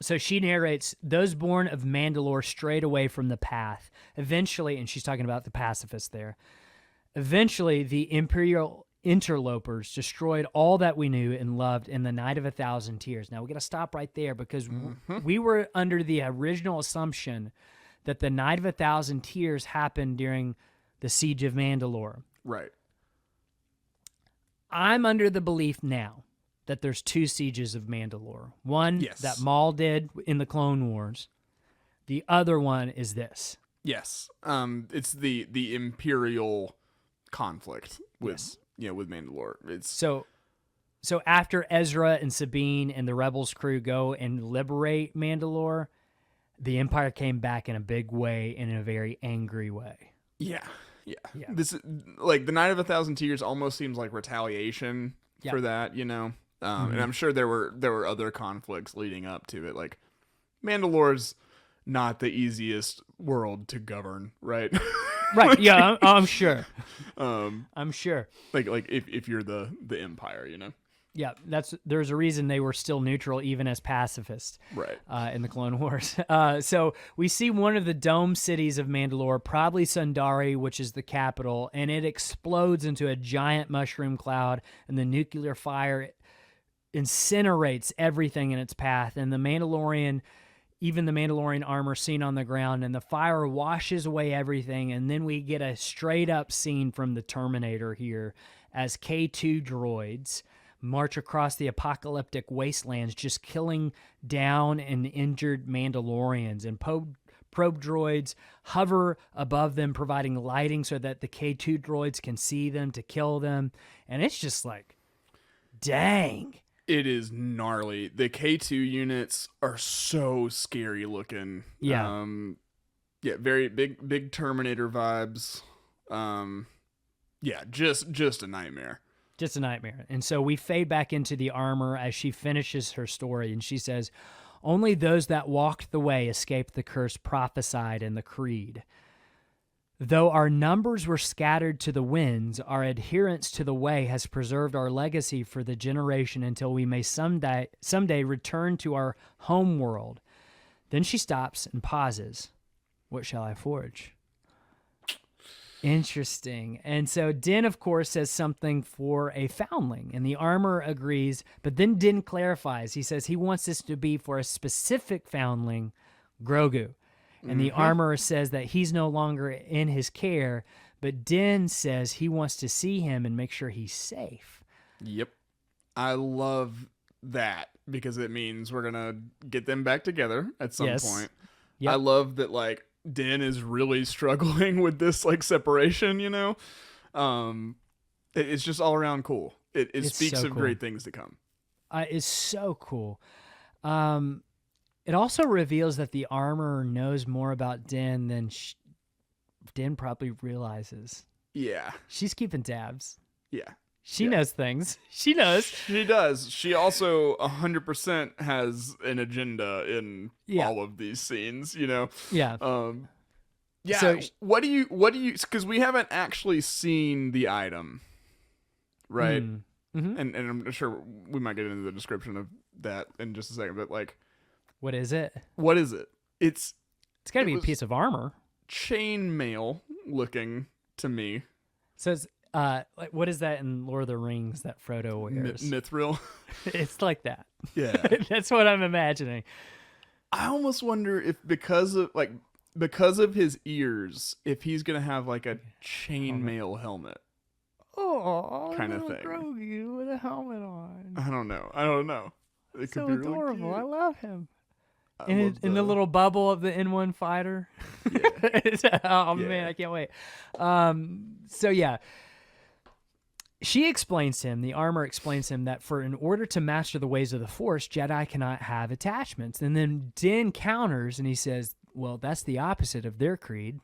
So she narrates, those born of Mandalore strayed away from the path. Eventually, and she's talking about the pacifists there, eventually the Imperial interlopers destroyed all that we knew and loved in the Night of 1,000 Tears. Now, we got to stop right there because we were under the original assumption that the Night of 1,000 Tears happened during the Siege of Mandalore. Right. I'm under the belief now that there's 2 sieges of Mandalore. One that Maul did in the Clone Wars. The other one is this. Yes. It's the Imperial conflict with with Mandalore. It's so after Ezra and Sabine and the Rebels crew go and liberate Mandalore, the Empire came back in a big way and in a very angry way. Yeah. This is like the Night of 1,000 Tears almost seems like retaliation for that, and I'm sure there were other conflicts leading up to it. Like Mandalore's not the easiest world to govern, right? Right. Yeah, I'm sure. I'm sure. Like if you're the Empire, Yeah, there's a reason they were still neutral even as pacifists, right? In the Clone Wars. So we see one of the dome cities of Mandalore, probably Sundari, which is the capital, and it explodes into a giant mushroom cloud, and the nuclear fire incinerates everything in its path, and even the Mandalorian armor seen on the ground, and the fire washes away everything, and then we get a straight-up scene from the Terminator here as K2 droids march across the apocalyptic wastelands, just killing down and injured Mandalorians, and probe droids hover above them, providing lighting so that the K2 droids can see them to kill them, and it's just like, dang. It is gnarly. The K2 units are so scary looking. Yeah. Very big Terminator vibes. Just a nightmare. Just a nightmare. And so we fade back into the armor as she finishes her story, and she says, only those that walked the way escaped the curse prophesied in the creed. Though our numbers were scattered to the winds, our adherence to the way has preserved our legacy for the generation until we may someday return to our home world. Then she stops and pauses. What shall I forge? Interesting. And so Din, of course, says something for a foundling, and the armor agrees, but then Din clarifies. He says he wants this to be for a specific foundling, Grogu. And the armorer says that he's no longer in his care, but Din says he wants to see him and make sure he's safe. Yep. I love that because it means we're going to get them back together at some point. Yep. I love that, like, Din is really struggling with this, like, separation, It's just all around cool. It speaks of great things to come. It's so cool. It also reveals that the armorer knows more about Din than Din probably realizes. Yeah. She's keeping tabs. Yeah. She knows things. She knows. She does. She also 100% has an agenda in all of these scenes, Yeah. Yeah. So, what do you, because we haven't actually seen the item, right? Mm-hmm. And I'm sure we might get into the description of that in just a second, but like, what is it? What is it? It's got to be a piece of armor. Chainmail looking to me. So it's like, what is that in Lord of the Rings that Frodo wears? Mithril. It's like that. Yeah. That's what I'm imagining. I almost wonder if because of his ears, if he's gonna have like a chainmail helmet. Oh, kind of thing. Grogu with a helmet on. I don't know. It so could be adorable. Really I love him. In the little bubble of the N1 fighter. Yeah. Man, I can't wait. So yeah. She explains to him, the armor explains to him that in order to master the ways of the Force, Jedi cannot have attachments. And then Din counters and he says, well, that's the opposite of their creed.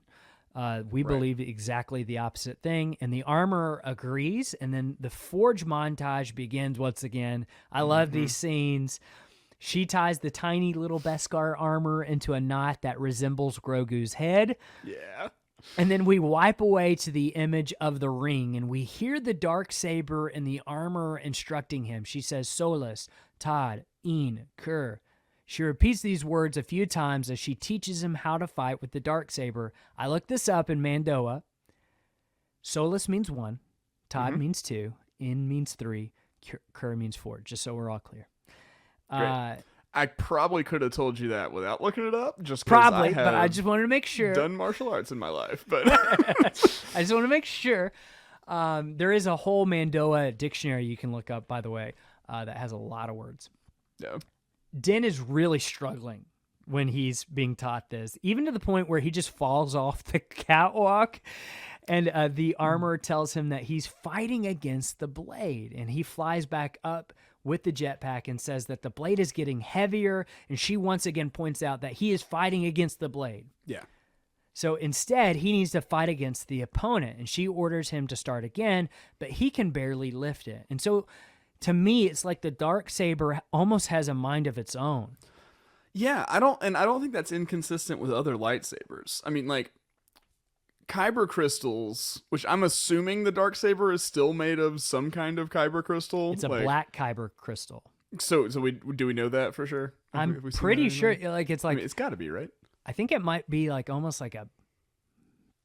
We believe exactly the opposite thing. And the armor agrees. And then the Forge montage begins once again. I love these scenes. She ties the tiny little Beskar armor into a knot that resembles Grogu's head. Yeah. And then we wipe away to the image of the ring, and we hear the Darksaber in the armor instructing him. She says, Solus, Todd, Een, Kur. She repeats these words a few times as she teaches him how to fight with the Darksaber. I looked this up in Mandoa. Solus means 1, Todd means 2, Een means 3, Kur means 4, just so we're all clear. I probably could have told you that without looking it up. Probably, but I just wanted to make sure. Done martial arts in my life, but I just want to make sure. There is a whole Mandoa dictionary you can look up, by the way, that has a lot of words. Yeah. Din is really struggling when he's being taught this, even to the point where he just falls off the catwalk. And the armor tells him that he's fighting against the blade. And he flies back up with the jetpack and says that the blade is getting heavier. And she once again points out that he is fighting against the blade. Yeah. So instead, he needs to fight against the opponent. And she orders him to start again, but he can barely lift it. And so to me, it's like the Darksaber almost has a mind of its own. Yeah, I don't think that's inconsistent with other lightsabers. I mean, like, Kyber crystals, which I'm assuming the Darksaber is still made of some kind of Kyber crystal. It's a black Kyber crystal. So do we know that for sure? I'm pretty sure. Like it's like, I mean, it's got to be, right? I think it might be like almost like a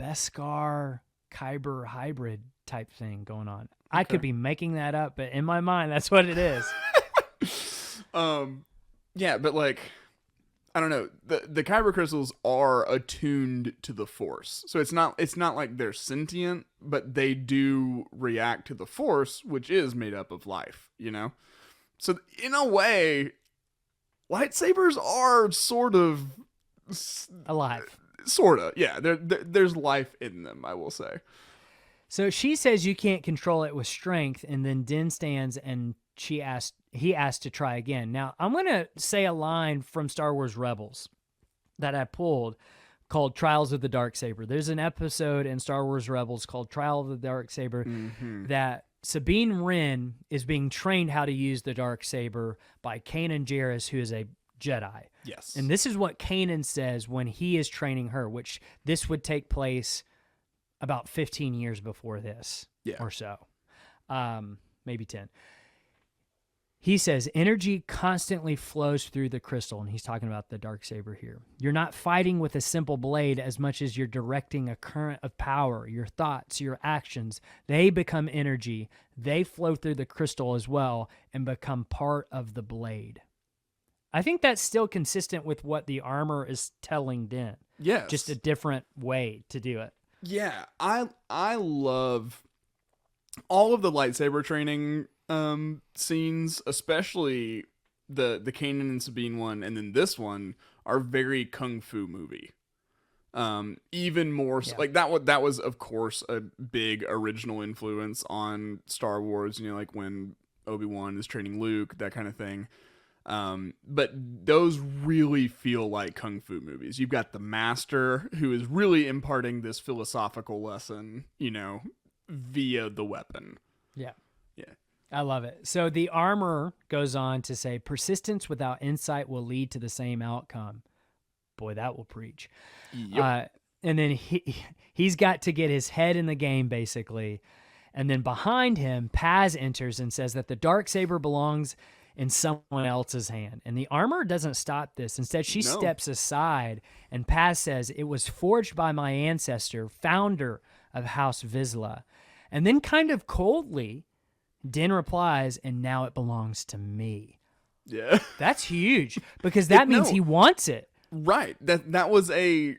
Beskar Kyber hybrid type thing going on. Okay. I could be making that up, but in my mind, that's what it is. Yeah, but like, I don't know. The Kyber crystals are attuned to the Force, so it's not like they're sentient, but they do react to the Force, which is made up of life. You know, so in a way, lightsabers are sort of alive. Sorta, yeah. There's life in them, I will say. So she says you can't control it with strength, and then Din stands and he asked to try again. Now, I'm going to say a line from Star Wars Rebels that I pulled called Trials of the Darksaber. There's an episode in Star Wars Rebels called Trial of the Darksaber that Sabine Wren is being trained how to use the Darksaber by Kanan Jarrus, who is a Jedi. Yes. And this is what Kanan says when he is training her, which this would take place about 15 years before this or so. Maybe 10. He says, energy constantly flows through the crystal, and he's talking about the Darksaber here. You're not fighting with a simple blade as much as you're directing a current of power. Your thoughts, your actions, they become energy. They flow through the crystal as well and become part of the blade. I think that's still consistent with what the armor is telling Din. Yes. Just a different way to do it. Yeah, I love all of the lightsaber training scenes, especially the Kanan and Sabine one, and then this one are very kung fu movie. Even more so, like that was of course a big original influence on Star Wars. You know, like when Obi-Wan is training Luke, that kind of thing. But those really feel like kung fu movies. You've got the master who is really imparting this philosophical lesson, you know, via the weapon. Yeah. Yeah. I love it. So the armor goes on to say, persistence without insight will lead to the same outcome. Boy, that will preach. Yep. And then he's got to get his head in the game, basically. And then behind him, Paz enters and says that the Darksaber belongs in someone else's hand. And the armor doesn't stop this. Instead, she steps aside, and Paz says, it was forged by my ancestor, founder of House Vizsla. And then kind of coldly, Din replies, and now it belongs to me. Yeah. That's huge, because that means he wants it. Right. That was a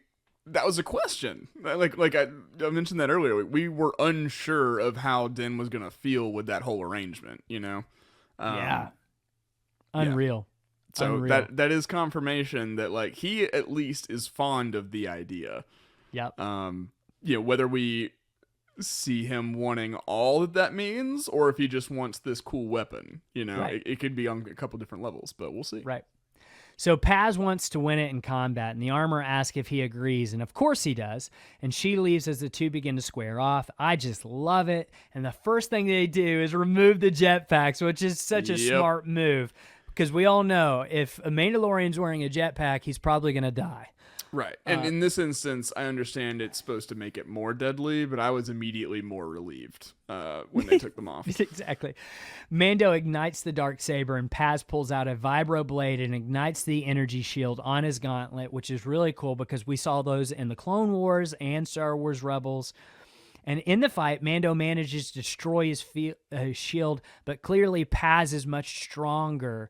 question. Like I mentioned that earlier. We were unsure of how Din was going to feel with that whole arrangement, you know? Yeah. Unreal. Yeah. So Unreal. that is confirmation that like he at least is fond of the idea. Yep. You know, whether we see him wanting all that means or if he just wants this cool weapon, you know, it could be on a couple different levels, but we'll see. Right. So Paz wants to win it in combat, and the armor asks if he agrees, and of course he does, and she leaves as the two begin to square off. I just love it, and the first thing they do is remove the jetpacks, which is such a smart move, because we all know if a Mandalorian's wearing a jetpack, he's probably going to die. Right. And in this instance, I understand it's supposed to make it more deadly, but I was immediately more relieved when they took them off. Exactly. Mando ignites the dark saber, and Paz pulls out a vibro blade and ignites the energy shield on his gauntlet, which is really cool because we saw those in the Clone Wars and Star Wars Rebels. And in the fight, Mando manages to destroy his shield, but clearly Paz is much stronger.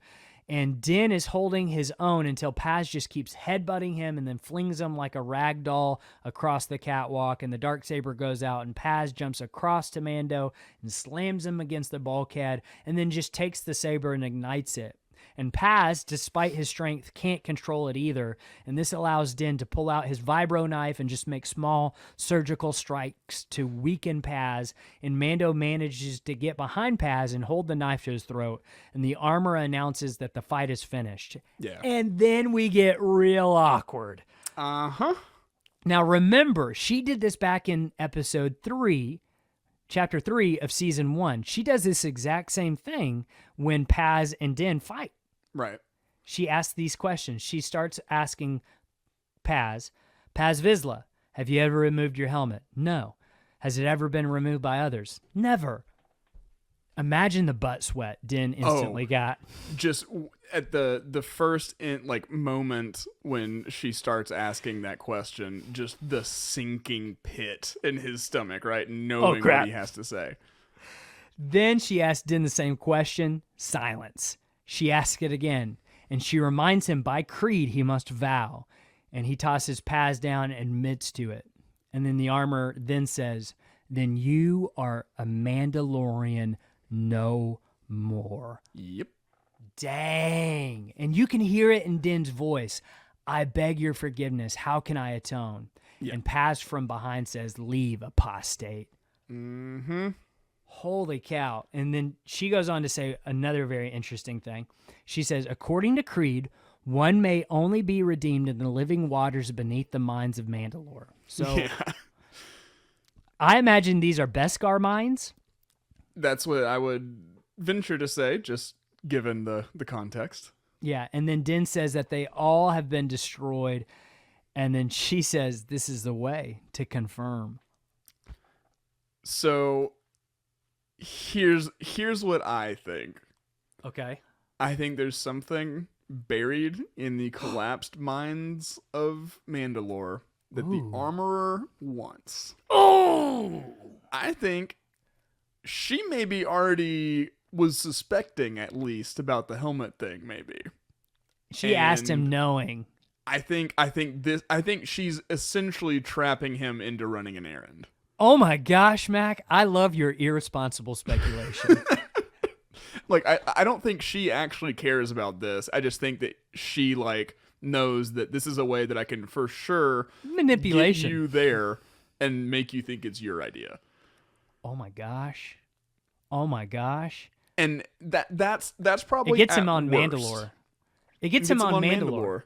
And Din is holding his own until Paz just keeps headbutting him and then flings him like a rag doll across the catwalk. And the darksaber goes out, and Paz jumps across to Mando and slams him against the bulkhead, and then just takes the saber and ignites it. And Paz, despite his strength, can't control it either. And this allows Din to pull out his vibro knife and just make small surgical strikes to weaken Paz. And Mando manages to get behind Paz and hold the knife to his throat. And the armor announces that the fight is finished. Yeah. And then we get real awkward. Uh-huh. Now remember, she did this back in episode 3. Chapter 3 of season 1. She does this exact same thing when Paz and Din fight. Right. She asks these questions. She starts asking Paz Vizsla, have you ever removed your helmet? No. Has it ever been removed by others? Never. Imagine the butt sweat Din instantly got. Just at the first moment when she starts asking that question, just the sinking pit in his stomach, right? Knowing what he has to say. Then she asks Din the same question. Silence. She asks it again, and she reminds him by creed he must vow, and he tosses Paz down and admits to it. And then the armor then says, then you are a Mandalorian no more. Yep. Dang. And you can hear it in Din's voice. I beg your forgiveness. How can I atone? Yep. And Paz from behind says, leave, apostate. Mm-hmm. Holy cow. And then she goes on to say another very interesting thing. She says, according to creed, one may only be redeemed in the living waters beneath the mines of Mandalore. So I imagine these are Beskar mines. That's what I would venture to say, just given the context. Yeah, and then Din says that they all have been destroyed, and then she says this is the way to confirm. So here's what I think. Okay. I think there's something buried in the collapsed mines of Mandalore that the armorer wants. Oh! I think she maybe already was suspecting at least about the helmet thing, maybe. She asked him knowing. I think she's essentially trapping him into running an errand. Oh my gosh, Mac. I love your irresponsible speculation. I don't think she actually cares about this. I just think that she knows that this is a way that I can for sure manipulation get you there and make you think it's your idea. Oh my gosh. Oh my gosh. And that's probably it gets him on worst. Mandalore. It gets him on Mandalore.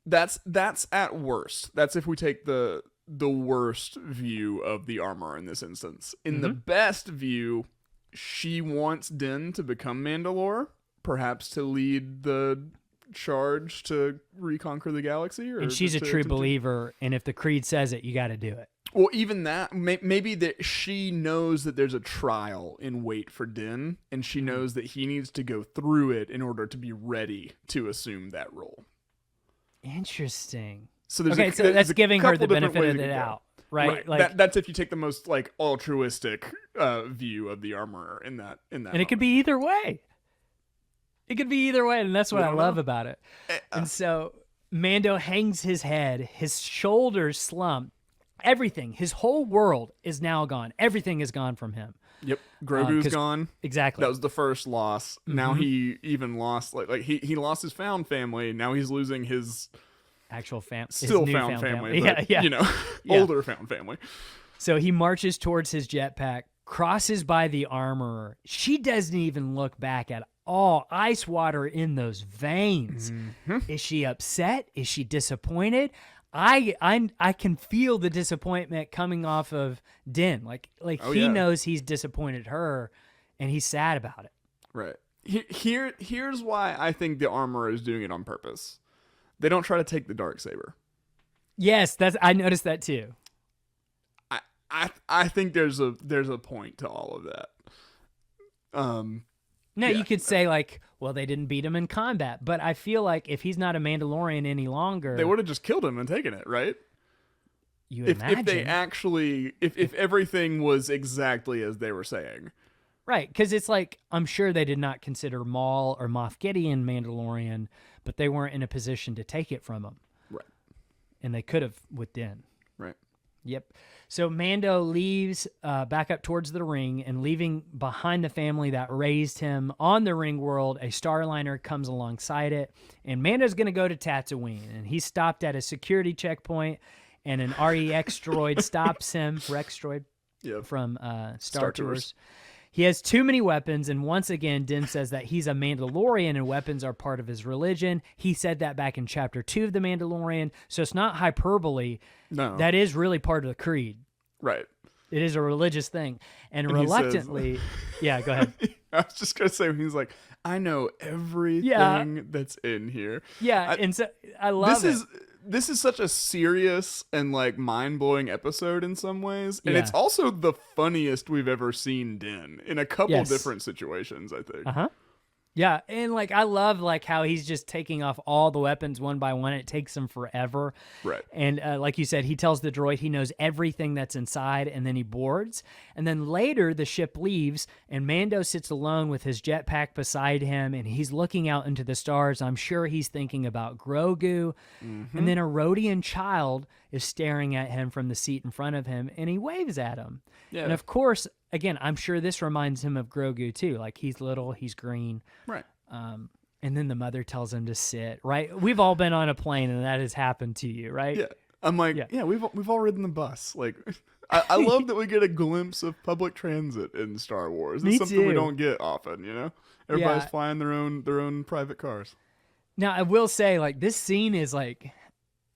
That's at worst. That's if we take the worst view of the armor in this instance. In the best view, she wants Din to become Mandalore, perhaps to lead the charge to reconquer the galaxy. And she's a true believer, and if the creed says it, you got to do it. Well, even that, maybe that she knows that there's a trial in wait for Din, and she knows that he needs to go through it in order to be ready to assume that role. Interesting. So that's giving her the benefit of the doubt, right? That's if you take the most altruistic view of the armorer in that. And it could be either way. It could be either way, and that's what I love about it. And so Mando hangs his head, his shoulders slump. Everything, his whole world is now gone. Everything is gone from him. Yep, Grogu's gone. Exactly. That was the first loss. Mm-hmm. Now he even lost he lost his found family. Now he's losing his actual family. Still found family. But, older found family. So he marches towards his jetpack, crosses by the armorer. She doesn't even look back at all. Ice water in those veins. Mm-hmm. Is she upset? Is she disappointed? I can feel the disappointment coming off of Din. He knows he's disappointed her, and he's sad about it. Right. Here's why I think the armorer is doing it on purpose. They don't try to take the darksaber. Yes, I noticed that too. I think there's a point to all of that. Now, yeah. you could say, like, well, they didn't beat him in combat, but I feel like if he's not a Mandalorian any longer... They would have just killed him and taken it, right? You imagine. If they actually... If everything was exactly as they were saying. Right, because it's like, I'm sure they did not consider Maul or Moff Gideon Mandalorian, but they weren't in a position to take it from him. Right. And they could have with Din. Right. Yep. So Mando leaves back up towards the ring, and leaving behind the family that raised him on the ring world, a Starliner comes alongside it, and Mando's going to go to Tatooine, and he's stopped at a security checkpoint, and an REX droid stops him, Rex droid, from Star Tours. He has too many weapons, and once again, Din says that he's a Mandalorian and weapons are part of his religion. He said that back in Chapter 2 of The Mandalorian, so it's not hyperbole. No. That is really part of the creed. Right. It is a religious thing. And reluctantly... Says, yeah, go ahead. I was just going to say, he's like, I know everything that's in here. Yeah, and so I love it. This is such a serious and like mind-blowing episode in some ways, and it's also the funniest we've ever seen Din in a couple different situations, I think. Yeah, and like I love like how he's just taking off all the weapons one by one. It takes him forever. Right. And like you said, he tells the droid he knows everything that's inside, and then he boards. And then later the ship leaves, and Mando sits alone with his jetpack beside him, and he's looking out into the stars. I'm sure he's thinking about Grogu. And then a Rodian child is staring at him from the seat in front of him, and he waves at him. Yeah. And of course, again, I'm sure this reminds him of Grogu too. Like he's little, he's green. Right. And then the mother tells him to sit, right? We've all been on a plane and that has happened to you, right? Yeah. I'm like, yeah, we've all ridden the bus. Like I love that we get a glimpse of public transit in Star Wars. It's something we don't get often, you know? Everybody's flying their own private cars. Now, I will say, like, this scene is like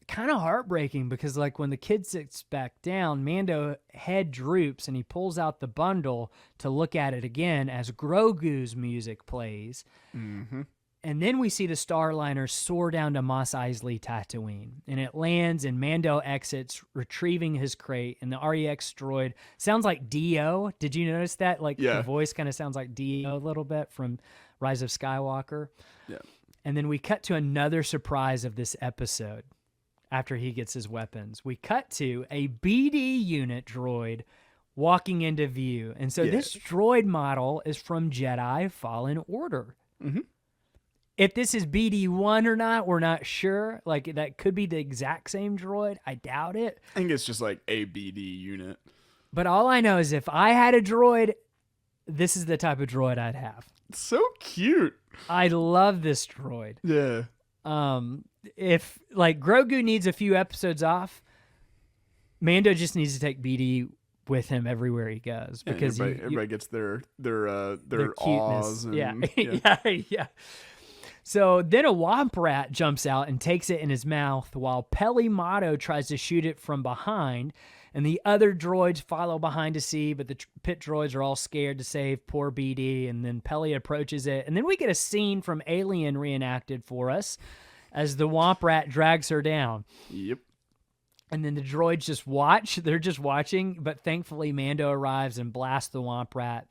kind of heartbreaking because like when the kid sits back down, Mando head droops and he pulls out the bundle to look at it again as Grogu's music plays. And then we see the Starliner soar down to Mos Eisley Tatooine, and it lands and Mando exits, retrieving his crate, and the REX droid sounds like Dio. Did you notice that? Like the voice kind of sounds like Dio a little bit from Rise of Skywalker. Yeah. And then we cut to another surprise of this episode. After he gets his weapons, we cut to a BD unit droid walking into view. And so this droid model is from Jedi Fallen Order. If this is BD-1 or not, we're not sure. Like, that could be the exact same droid. I doubt it. I think it's just like a BD unit. But all I know is if I had a droid, this is the type of droid I'd have. It's so cute. I love this droid. Yeah. If like Grogu needs a few episodes off, Mando just needs to take BD with him everywhere he goes because everybody gets their cuteness. awes. And, yeah. So then a Womp Rat jumps out and takes it in his mouth while Peli Motto tries to shoot it from behind, and the other droids follow behind to see, but the pit droids are all scared to save poor BD, and then Peli approaches it, and then we get a scene from Alien reenacted for us as the Womp Rat drags her down. Yep. And then the droids just watch. They're just watching, but thankfully Mando arrives and blasts the Womp Rat,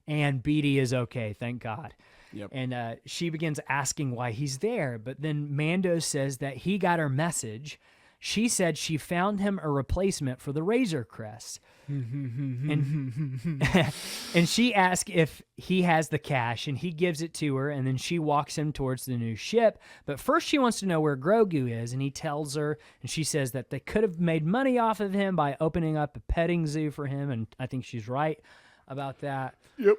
and BD is okay, thank God. Yep. And she begins asking why he's there, but then Mando says that he got her message. She said she found him a replacement for the Razor Crest. and she asks if he has the cash, and he gives it to her, and then she walks him towards the new ship. But first she wants to know where Grogu is, and he tells her, and she says that they could have made money off of him by opening up a petting zoo for him, and I think she's right about that. Yep.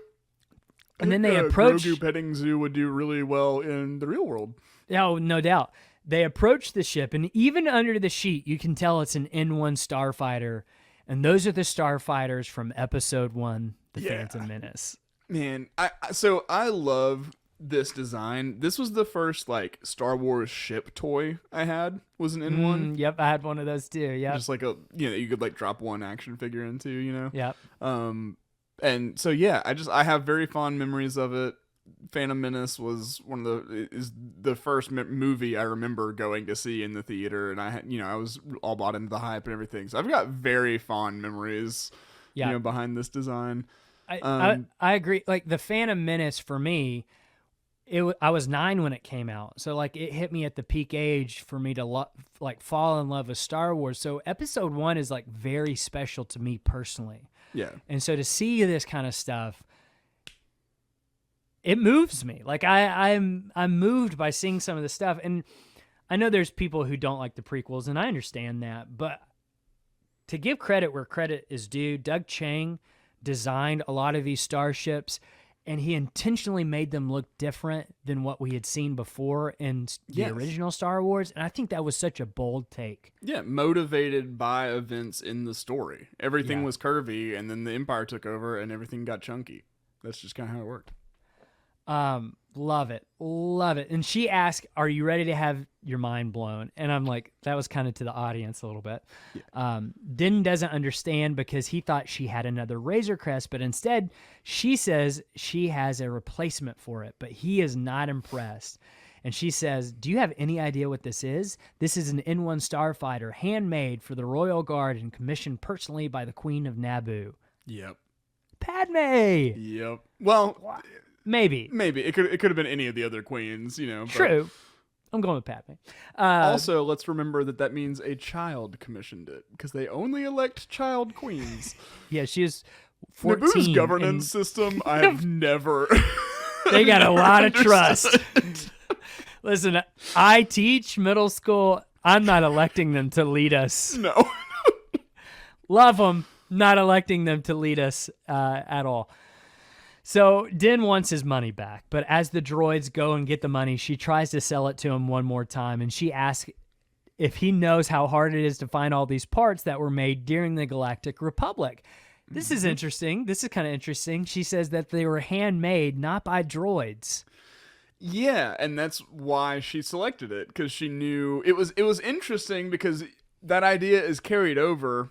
And then they approach... Grogu petting zoo would do really well in the real world. Oh, no doubt. They approach the ship, and even under the sheet, you can tell it's an N1 starfighter. And those are the starfighters from Episode 1, The Phantom Menace. Man, I love this design. This was the first, like, Star Wars ship toy I had, was an N1. Yep, I had one of those too, yeah. Just like you could, like, drop one action figure into, you know? Yep. And so, yeah, I have very fond memories of it. Phantom Menace was is the first movie I remember going to see in the theater, and I was all bought into the hype and everything. So I've got very fond memories, behind this design. I agree. Like the Phantom Menace for me, I was 9 when it came out, so like it hit me at the peak age for me to fall in love with Star Wars. So Episode 1 is like very special to me personally. Yeah, and so to see this kind of stuff, it moves me. Like I'm moved by seeing some of the stuff, and I know there's people who don't like the prequels, and I understand that. But to give credit where credit is due, Doug Chiang designed a lot of these starships, and he intentionally made them look different than what we had seen before in the original Star Wars, and I think that was such a bold take. Yeah, motivated by events in the story. Everything was curvy, and then the Empire took over, and everything got chunky. That's just kind of how it worked. Love it. And she asked, "Are you ready to have your mind blown?" And I'm like, that was kind of to the audience a little bit. Yeah. Din doesn't understand because he thought she had another Razor Crest, but instead she says she has a replacement for it, but he is not impressed. And she says, "Do you have any idea what this is? This is an N1 starfighter, handmade for the Royal Guard and commissioned personally by the Queen of Naboo." Yep. Padme. Yep. Well, maybe it could have been any of the other queens, True. I'm going with Padme. Also, let's remember that means a child commissioned it, because they only elect child queens. Yeah, she is 14. Naboo's governance system, I have never. They got a lot of trust. Listen, I teach middle school. I'm not electing them to lead us. No. Love them. Not electing them to lead us at all. So Din wants his money back, but as the droids go and get the money, she tries to sell it to him one more time, and she asks if he knows how hard it is to find all these parts that were made during the Galactic Republic. This is interesting. This is kind of interesting. She says that they were handmade, not by droids. Yeah, and that's why she selected it, because she knew it was interesting, because that idea is carried over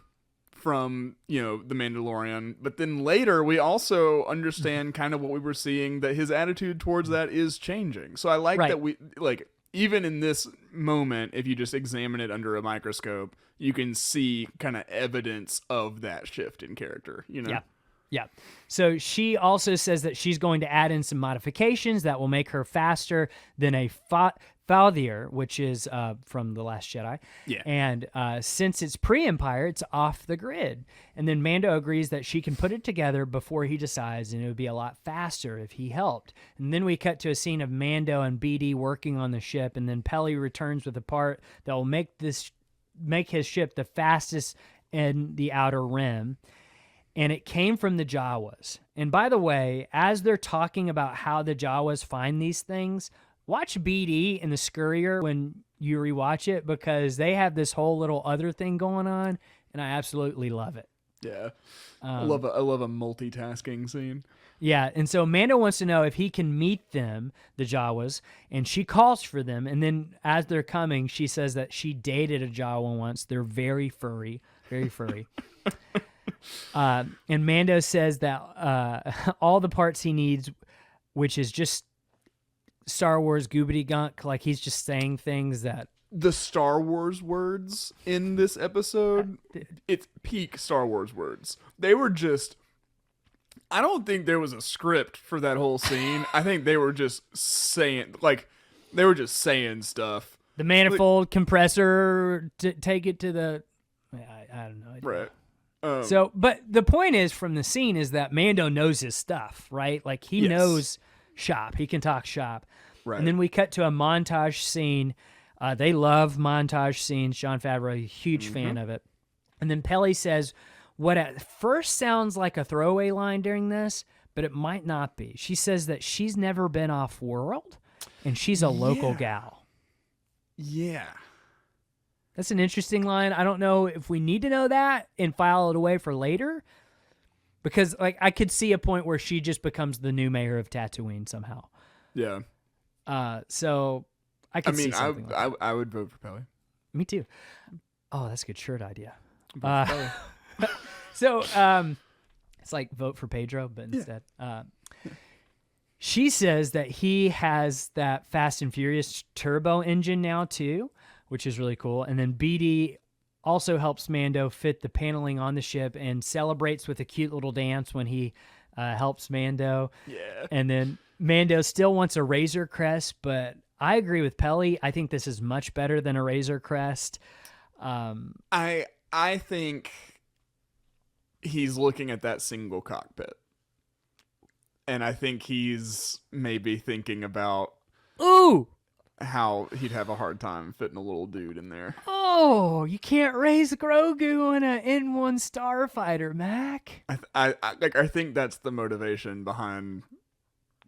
from, the Mandalorian, but then later we also understand kind of what we were seeing, that his attitude towards that is changing. So I like that we, even in this moment, if you just examine it under a microscope, you can see kind of evidence of that shift in character, Yeah. So she also says that she's going to add in some modifications that will make her faster than a Falthier, which is from The Last Jedi. Yeah. And since it's pre-Empire, it's off the grid. And then Mando agrees that she can put it together before he decides, and it would be a lot faster if he helped. And then we cut to a scene of Mando and BD working on the ship, and then Peli returns with a part that will make his ship the fastest in the Outer Rim. And it came from the Jawas. And by the way, as they're talking about how the Jawas find these things, watch BD and the Scurrier when you rewatch it, because they have this whole little other thing going on, and I absolutely love it. Yeah. I love a multitasking scene. Yeah, and so Mando wants to know if he can meet them, the Jawas, and she calls for them, and then as they're coming, she says that she dated a Jawa once. They're very furry, very furry. And Mando says that all the parts he needs, which is just Star Wars goobity gunk, like he's just saying things that... The Star Wars words in this episode, it's peak Star Wars words. They were just... I don't think there was a script for that whole scene. I think they were just saying, stuff. The manifold compressor, take it to the... I don't know. Right. But the point is, from the scene, is that Mando knows his stuff, right? Like, he knows shop. He can talk shop. Right. And then we cut to a montage scene. They love montage scenes. Jon Favreau, a huge fan of it. And then Peli says what at first sounds like a throwaway line during this, but it might not be. She says that she's never been off-world, and she's a local gal. Yeah. That's an interesting line. I don't know if we need to know that and file it away for later, because I could see a point where she just becomes the new mayor of Tatooine somehow. Yeah. So I could see something like that. I would vote for Peli. Me too. Oh, that's a good shirt idea. So it's like vote for Pedro, but instead. She says that he has that Fast and Furious turbo engine now too, which is really cool. And then BD also helps Mando fit the paneling on the ship and celebrates with a cute little dance when he helps Mando. Yeah. And then Mando still wants a Razor Crest, but I agree with Pelly. I think this is much better than a Razor Crest. I think he's looking at that single cockpit. And I think he's maybe thinking about how he'd have a hard time fitting a little dude in there. Oh, you can't raise Grogu in an N1 starfighter, Mac. I think that's the motivation behind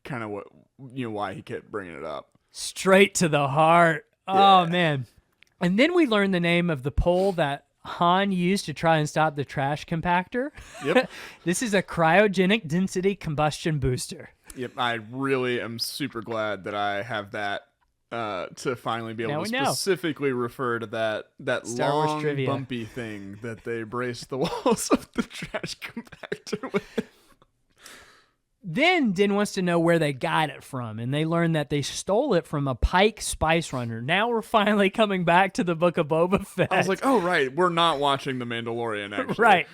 kind of what, why he kept bringing it up. Straight to the heart. Yeah. Oh, man. And then we learned the name of the pole that Han used to try and stop the trash compactor. Yep. This is a cryogenic density combustion booster. Yep. I really am super glad that I have that to finally be able to specifically refer to that Star Wars long, trivia. bumpy thing that they braced the walls of the trash compactor with. Then Din wants to know where they got it from, and they learn that they stole it from a Pike Spice Runner. Now we're finally coming back to the Book of Boba Fett. I was like, oh, right, we're not watching The Mandalorian, actually.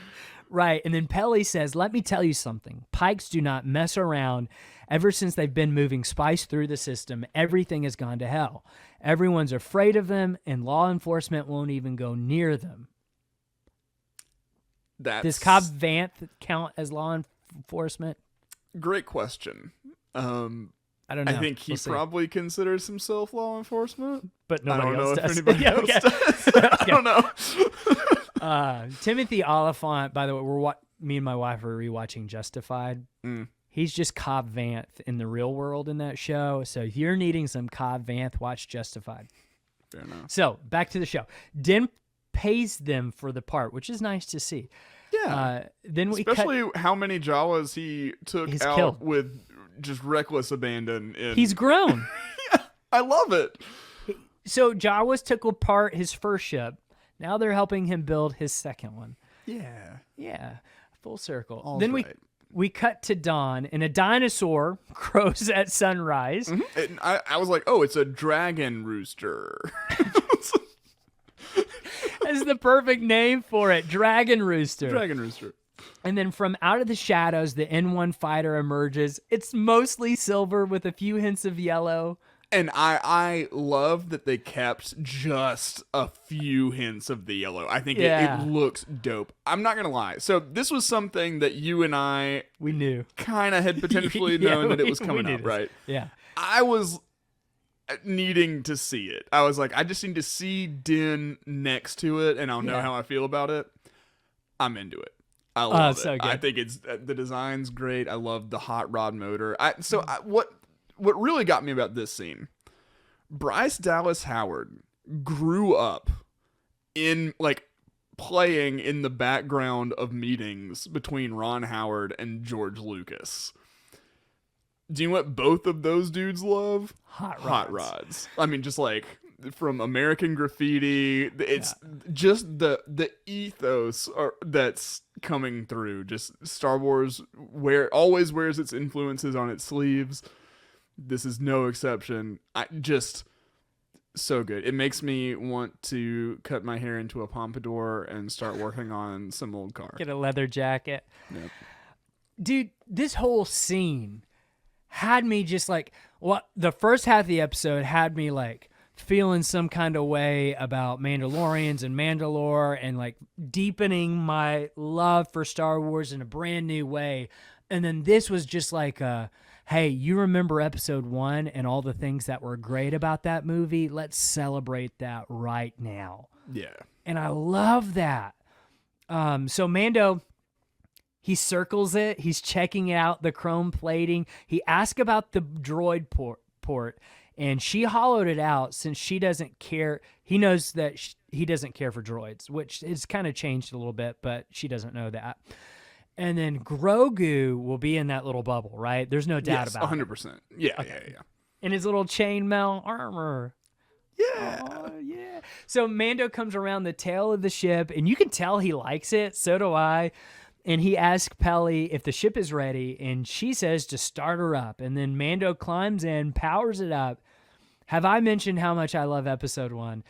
Right. And then Pelly says, let me tell you something. Pikes do not mess around. Ever since they've been moving spice through the system, everything has gone to hell. Everyone's afraid of them, and law enforcement won't even go near them. Does Cobb Vanth count as law enforcement? Great question. I don't know. I think he probably considers himself law enforcement, but nobody else does. Anybody else does. I don't know. Timothy Oliphant, by the way, me and my wife are rewatching Justified. He's just Cobb Vanth in the real world in that show. So if you're needing some Cobb Vanth, watch Justified. Fair enough. So back to the show. Din pays them for the part, which is nice to see. Yeah. Then we especially how many Jawas he took out killed. with just reckless abandon. He's grown. Yeah, I love it. So Jawas took apart his first ship. Now they're helping him build his second one. Yeah. Full circle. All then right. we cut to dawn, and a dinosaur crows at sunrise. Mm-hmm. And I was like, oh, it's a dragon rooster. That's the perfect name for it, Dragon Rooster. Dragon Rooster. And then from out of the shadows, the N1 fighter emerges. It's mostly silver with a few hints of yellow. And I love that they kept just a few hints of the yellow. I think it looks dope. I'm not going to lie. So this was something that you and we knew. Kind of had potentially known that it was coming up, right? Yeah. I was needing to see it. I was like, I just need to see Din next to it, and I'll know how I feel about it. I'm into it. I love it. So good. I think it's the design's great. I love the hot rod motor. What really got me about this scene, Bryce Dallas Howard grew up in playing in the background of meetings between Ron Howard and George Lucas. Do you know what both of those dudes love? Hot rods. I mean, just from American Graffiti, it's just the ethos that's coming through. Just Star Wars always wears its influences on its sleeves. This is no exception. So good. It makes me want to cut my hair into a pompadour and start working on some old car. Get a leather jacket. Yep. Dude, this whole scene had me just the first half of the episode had me feeling some kind of way about Mandalorians and Mandalore and deepening my love for Star Wars in a brand new way. And then this was just hey, you remember episode 1 and all the things that were great about that movie? Let's celebrate that right now. Yeah. And I love that. So Mando, he circles it. He's checking out the chrome plating. He asks about the droid port, and she hollowed it out since she doesn't care. He knows that he doesn't care for droids, which has kind of changed a little bit, but she doesn't know that. And then Grogu will be in that little bubble, right? There's no doubt about 100%. it. Yeah, okay. yeah. In his little chainmail armor. Yeah. Oh, yeah. So Mando comes around the tail of the ship, and you can tell he likes it. So do I. And he asks Pelly if the ship is ready, and she says to start her up. And then Mando climbs in, powers it up. Have I mentioned how much I love episode 1?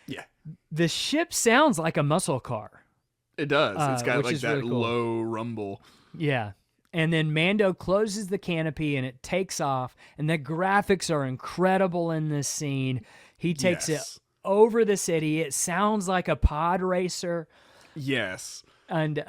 Yeah. The ship sounds like a muscle car. It does. It's got like that really cool. low rumble. Yeah. And then Mando closes the canopy and it takes off. And the graphics are incredible in this scene. He takes it over the city. It sounds like a pod racer. Yes. And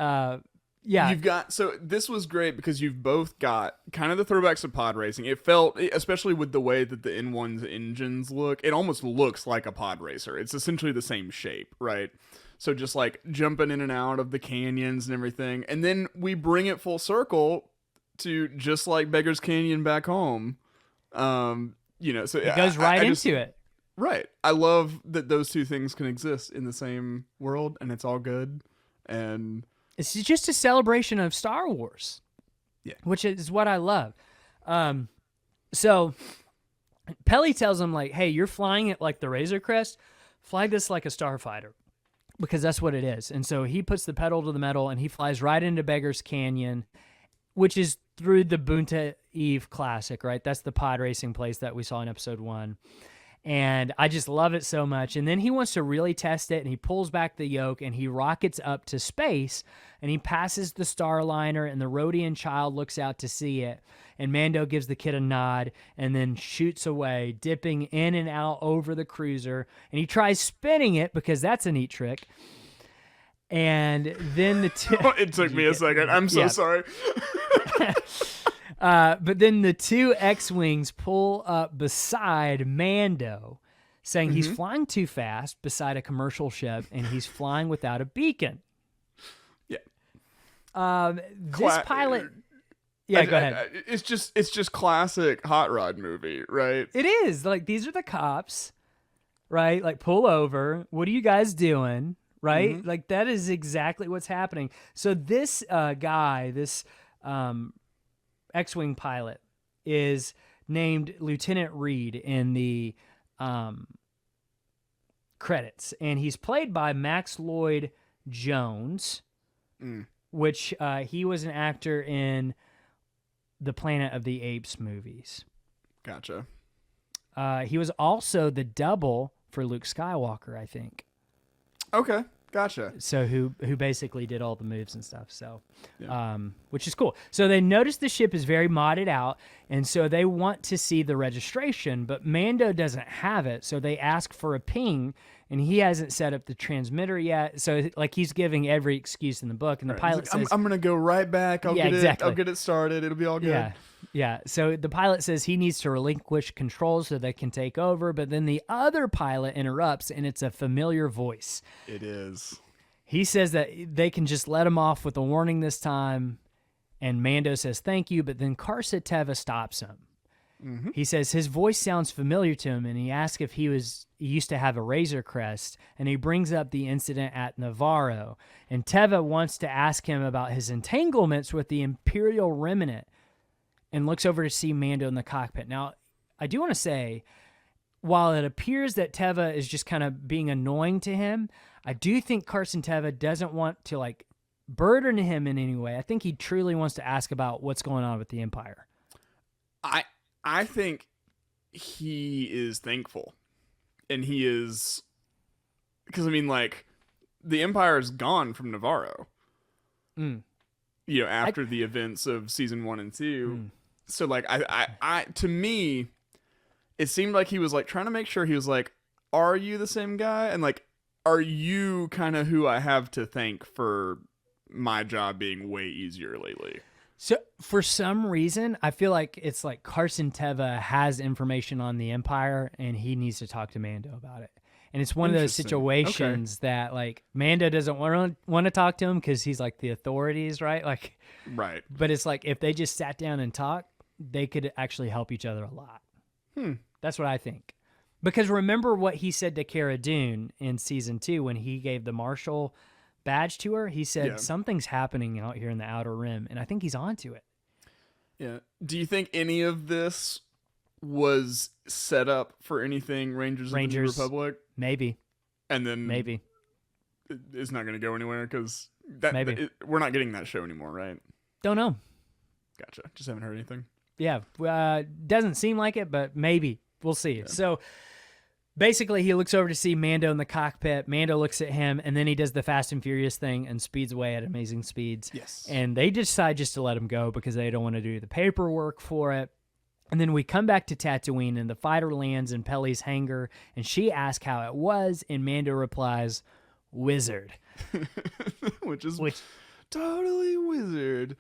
yeah. So this was great because you've both got kind of the throwbacks of pod racing. It felt, especially with the way that the N1's engines look, it almost looks like a pod racer. It's essentially the same shape, right? So just like jumping in and out of the canyons and everything. And then we bring it full circle to just like Beggar's Canyon back home. So it goes right into it. Right. I love that those two things can exist in the same world and it's all good. And it's just a celebration of Star Wars. Yeah. Which is what I love. So Pelly tells him, like, hey, you're flying it like the Razor Crest. Fly this like a starfighter. Because that's what it is. And so he puts the pedal to the metal and he flies right into Beggar's Canyon, which is through the Bunta Eve Classic, right? That's the pod racing place that we saw in episode 1. And I just love it so much. And then he wants to really test it, and he pulls back the yoke, and he rockets up to space, and he passes the Starliner, and the Rhodian child looks out to see it. And Mando gives the kid a nod and then shoots away, dipping in and out over the cruiser. And he tries spinning it because that's a neat trick. And then it took me a second. I'm so sorry. But then the two X-Wings pull up beside Mando, saying he's flying too fast beside a commercial ship, and he's flying without a beacon. Yeah. This pilot... Yeah, go ahead. It's just classic hot rod movie, right? It is. Like, these are the cops, right? Like, pull over. What are you guys doing? Right? Mm-hmm. Like, that is exactly what's happening. So this guy, this X-Wing pilot, is named Lieutenant Reed in the credits. And he's played by Max Lloyd Jones, which he was an actor in the Planet of the Apes movies. Gotcha. He was also the double for Luke Skywalker, I think. Okay, gotcha. So who basically did all the moves and stuff. So, which is cool. So they notice the ship is very modded out, and so they want to see the registration, but Mando doesn't have it. So they ask for a ping, and he hasn't set up the transmitter yet. So like he's giving every excuse in the book, and the pilot says, "I'm gonna go right back. I'll get it started. It'll be all good." Yeah. So the pilot says he needs to relinquish control so they can take over, but then the other pilot interrupts, and it's a familiar voice. It is. He says that they can just let him off with a warning this time, and Mando says thank you, but then Karsa Teva stops him. Mm-hmm. He says his voice sounds familiar to him, and he asks if he used to have a Razor Crest, and he brings up the incident at Navarro, and Teva wants to ask him about his entanglements with the Imperial Remnant, and looks over to see Mando in the cockpit. Now, I do want to say, while it appears that Teva is just kind of being annoying to him, I do think Carson Teva doesn't want to like burden him in any way. I think he truly wants to ask about what's going on with the Empire. I think he is thankful, and he is, because I mean, like, the Empire is gone from Navarro. After the events of season 1 and 2. So like I to me, it seemed like he was like trying to make sure he was like, are you the same guy? And like, are you kind of who I have to thank for my job being way easier lately? So for some reason, I feel like it's like Carson Teva has information on the Empire, and he needs to talk to Mando about it. And it's one of those situations that like Mando doesn't want to talk to him because he's like the authorities, right? Like, right. But it's like if they just sat down and talked, they could actually help each other a lot. That's what I think. Because remember what he said to Cara Dune in season 2 when he gave the Marshal badge to her? He said, something's happening out here in the Outer Rim, and I think he's onto it. Yeah. Do you think any of this was set up for anything Rangers of the New Republic? Maybe. And then maybe it's not going to go anywhere because Maybe. We're not getting that show anymore, right? Don't know. Gotcha. Just haven't heard anything. Yeah, doesn't seem like it, but maybe. We'll see. Yeah. So basically, he looks over to see Mando in the cockpit. Mando looks at him, and then he does the Fast and Furious thing and speeds away at amazing speeds. Yes. And they decide just to let him go because they don't want to do the paperwork for it. And then we come back to Tatooine, and the fighter lands in Peli's hangar, and she asks how it was, and Mando replies, "Wizard," which totally wizard.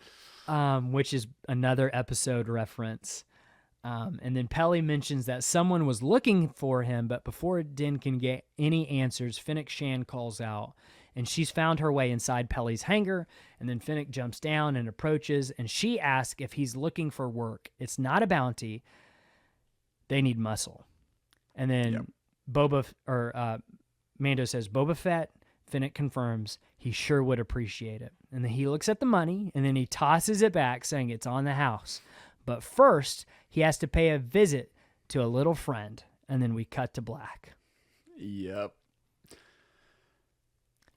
Which is another episode reference. And then Peli mentions that someone was looking for him, but before Din can get any answers, Fennec Shan calls out, and she's found her way inside Peli's hangar, and then Fennec jumps down and approaches, and she asks if he's looking for work. It's not a bounty. They need muscle. And then Mando says, "Boba Fett." Fennec confirms he sure would appreciate it. And then he looks at the money, and then he tosses it back, saying it's on the house. But first, he has to pay a visit to a little friend, and then we cut to black. Yep.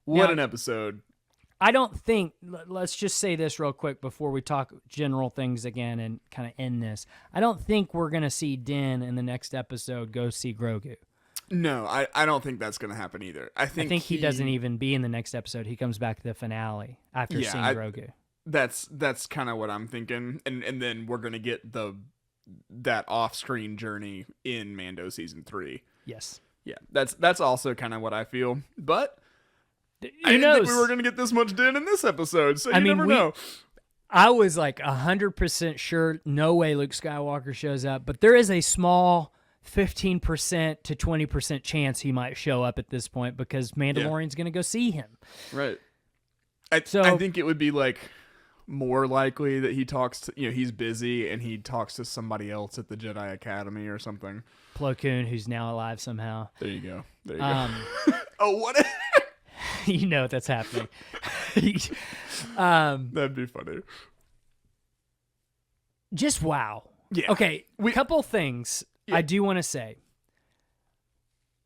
What an episode. I don't think, let's just say this real quick before we talk general things again and kind of end this. I don't think we're going to see Din in the next episode go see Grogu. No, I don't think that's going to happen either. I think he doesn't even be in the next episode. He comes back to the finale after seeing Grogu. That's kind of what I'm thinking, and then we're going to get that off-screen journey in Mando season 3. Yes. Yeah, that's also kind of what I feel. But I didn't think we were going to get this much Din in this episode, so never know. I was like 100% sure no way Luke Skywalker shows up, but there is a small 15% to 20% chance he might show up at this point because Mandalorian's going to go see him. Right. I think it would be like more likely that he talks to, he's busy and he talks to somebody else at the Jedi Academy or something. Plo Koon, who's now alive somehow. There you go. Oh, what? You know that's happening. That'd be funny. Just wow. Yeah. Okay, couple things. Yeah. I do want to say,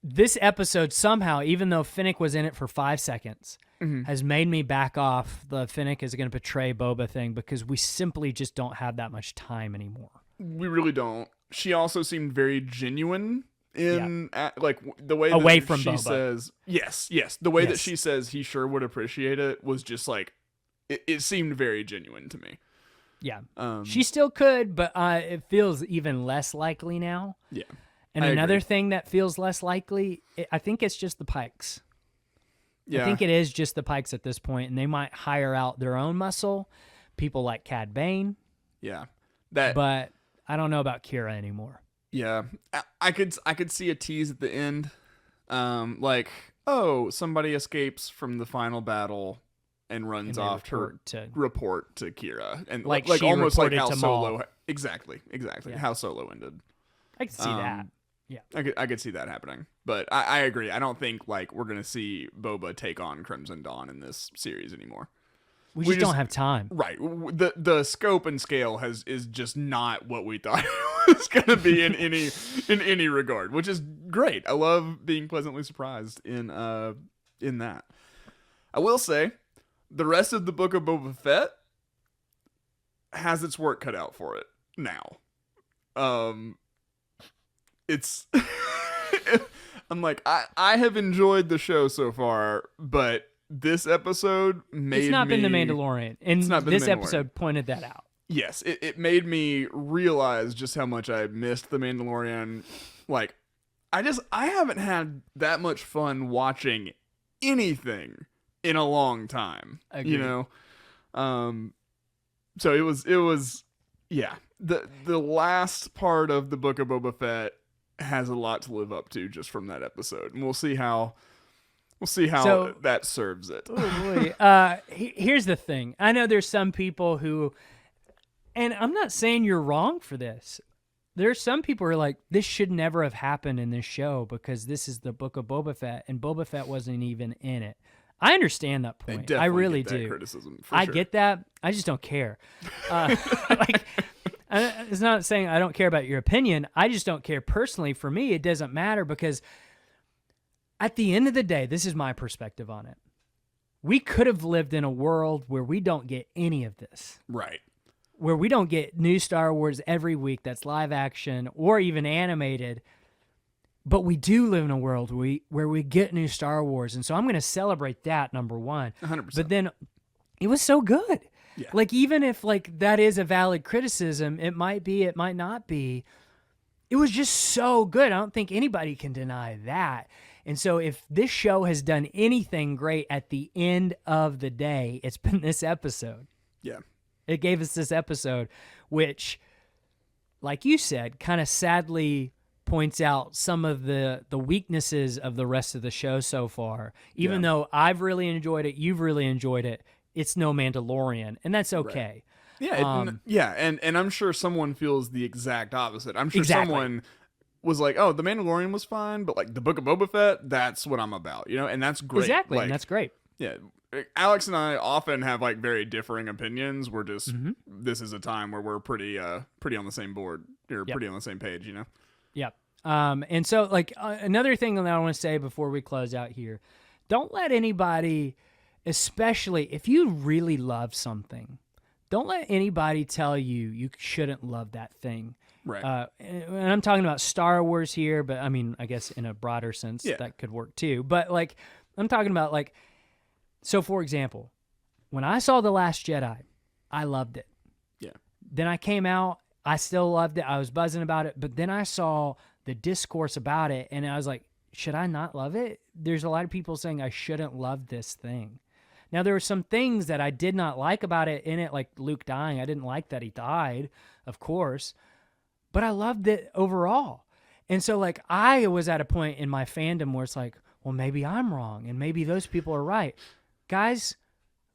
this episode somehow, even though Fennec was in it for 5 seconds, has made me back off the Fennec is going to betray Boba thing because we simply just don't have that much time anymore. We really don't. She also seemed very genuine in like the way away that from she Boba. Says yes. The way that she says he sure would appreciate it was just like it seemed very genuine to me. Yeah, she still could, but it feels even less likely now. Yeah, and another thing that feels less likely, I think it's just the Pikes. Yeah, I think it is just the Pikes at this point, and they might hire out their own muscle, people like Cad Bane. Yeah, but I don't know about Kira anymore. Yeah, I could see a tease at the end, like somebody escapes from the final battle and runs off to report to Kira, and like almost like how Solo. Exactly. Yeah. How Solo ended. I could see that. Yeah, I could see that happening, but I agree. I don't think like we're gonna see Boba take on Crimson Dawn in this series anymore. We just don't have time. Right. The scope and scale is just not what we thought it was gonna be in any regard, which is great. I love being pleasantly surprised in that. I will say, the rest of the Book of Boba Fett has its work cut out for it now. It's I'm like I have enjoyed the show so far, but this episode made it's not me, been The Mandalorian, and this episode pointed that out. Yes, it made me realize just how much I missed The Mandalorian. Like, I haven't had that much fun watching anything in a long time. Agreed. So it was yeah. The last part of the Book of Boba Fett has a lot to live up to just from that episode, and we'll see how that serves it. Oh boy. Here's the thing. I know there's some people who, and I'm not saying you're wrong for this. There's some people who are like, this should never have happened in this show because this is the Book of Boba Fett, and Boba Fett wasn't even in it. I understand that point. I really do. Criticism, I get that. I just don't care. It's not saying I don't care about your opinion. I just don't care personally. For me, it doesn't matter because at the end of the day, this is my perspective on it. we could have lived in a world where we don't get any of this. Right. Where we don't get new Star Wars every week that's live action or even animated. But we do live in a world where we get new Star Wars. And so I'm going to celebrate that, number one. 100%. But then it was so good. Yeah. Like, even if, like, that is a valid criticism, it might be, it might not be. It was just so good. I don't think anybody can deny that. And so if this show has done anything great at the end of the day, it's been this episode. Yeah. It gave us this episode, which, like you said, kind of sadly points out some of the weaknesses of the rest of the show so far. Even though I've really enjoyed it, you've really enjoyed it, it's no Mandalorian, and that's okay. Right. Yeah, and I'm sure someone feels the exact opposite. I'm sure someone was like, "Oh, the Mandalorian was fine, but like the Book of Boba Fett, that's what I'm about," and that's great. Exactly, like, and that's great. Yeah, Alex and I often have like very differing opinions. We're just this is a time where we're pretty on the same board or pretty on the same page, Yep. And so, like, another thing that I want to say before we close out here, don't let anybody, especially if you really love something, don't let anybody tell you shouldn't love that thing. Right. And I'm talking about Star Wars here, but I mean, I guess in a broader sense that could work too. But like, I'm talking about like, so for example, when I saw The Last Jedi, I loved it. Yeah. Then I came out, I still loved it. I was buzzing about it, but then I saw the discourse about it, and I was like, should I not love it? There's a lot of people saying I shouldn't love this thing. Now, there were some things that I did not like about it in it, like Luke dying. I didn't like that he died, of course, but I loved it overall. And so, like, I was at a point in my fandom where it's like, well, maybe I'm wrong, and maybe those people are right. Guys,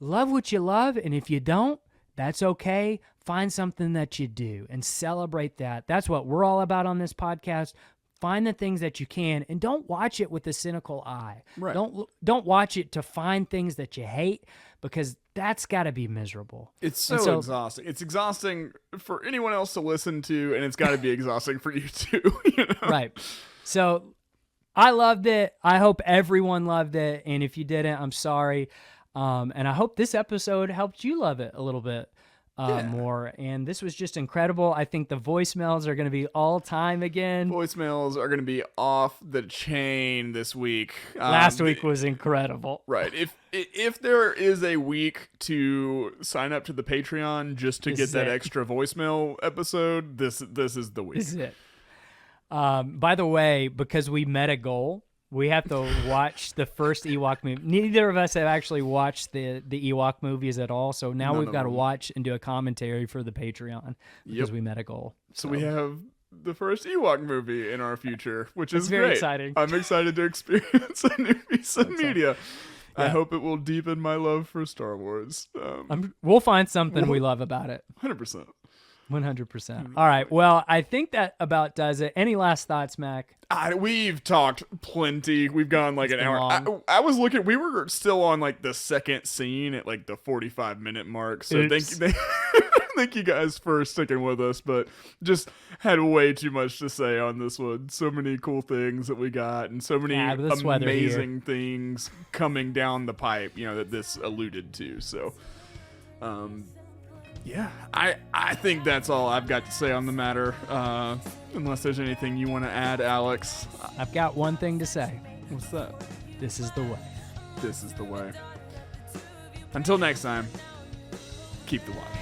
love what you love, and if you don't, that's okay. Find something that you do and celebrate that. That's what we're all about on this podcast. Find the things that you can, and don't watch it with a cynical eye. Right. Don't watch it to find things that you hate, because that's got to be miserable. It's so exhausting. It's exhausting for anyone else to listen to, and it's got to be exhausting for you too. Right. So I loved it. I hope everyone loved it, and if you didn't, I'm sorry. And I hope this episode helped you love it a little bit more. And this was just incredible. I think the voicemails are going to be all time again. Voicemails are going to be off the chain this week. Last week was incredible. Right. If there is a week to sign up to the Patreon just to get that extra voicemail episode, this is the week. This is it. By the way, because we met a goal, we have to watch the first Ewok movie. Neither of us have actually watched the Ewok movies at all, so now we've got to watch and do a commentary for the Patreon because we met a goal. So we have the first Ewok movie in our future, which is very great. exciting. I'm excited to experience a new piece of media. Yeah. I hope it will deepen my love for Star Wars. We'll find something we love about it. 100%. 100%. All right. Well, I think that about does it. Any last thoughts, Mac? We've talked plenty. We've gone like an hour. I was looking. We were still on like the second scene at like the 45-minute mark. So thank you guys for sticking with us. But just had way too much to say on this one. So many cool things that we got, and so many amazing things coming down the pipe. That this alluded to. So, yeah, I think that's all I've got to say on the matter. Unless there's anything you want to add, Alex. I've got one thing to say. What's that? This is the way. This is the way. Until next time, keep the watch.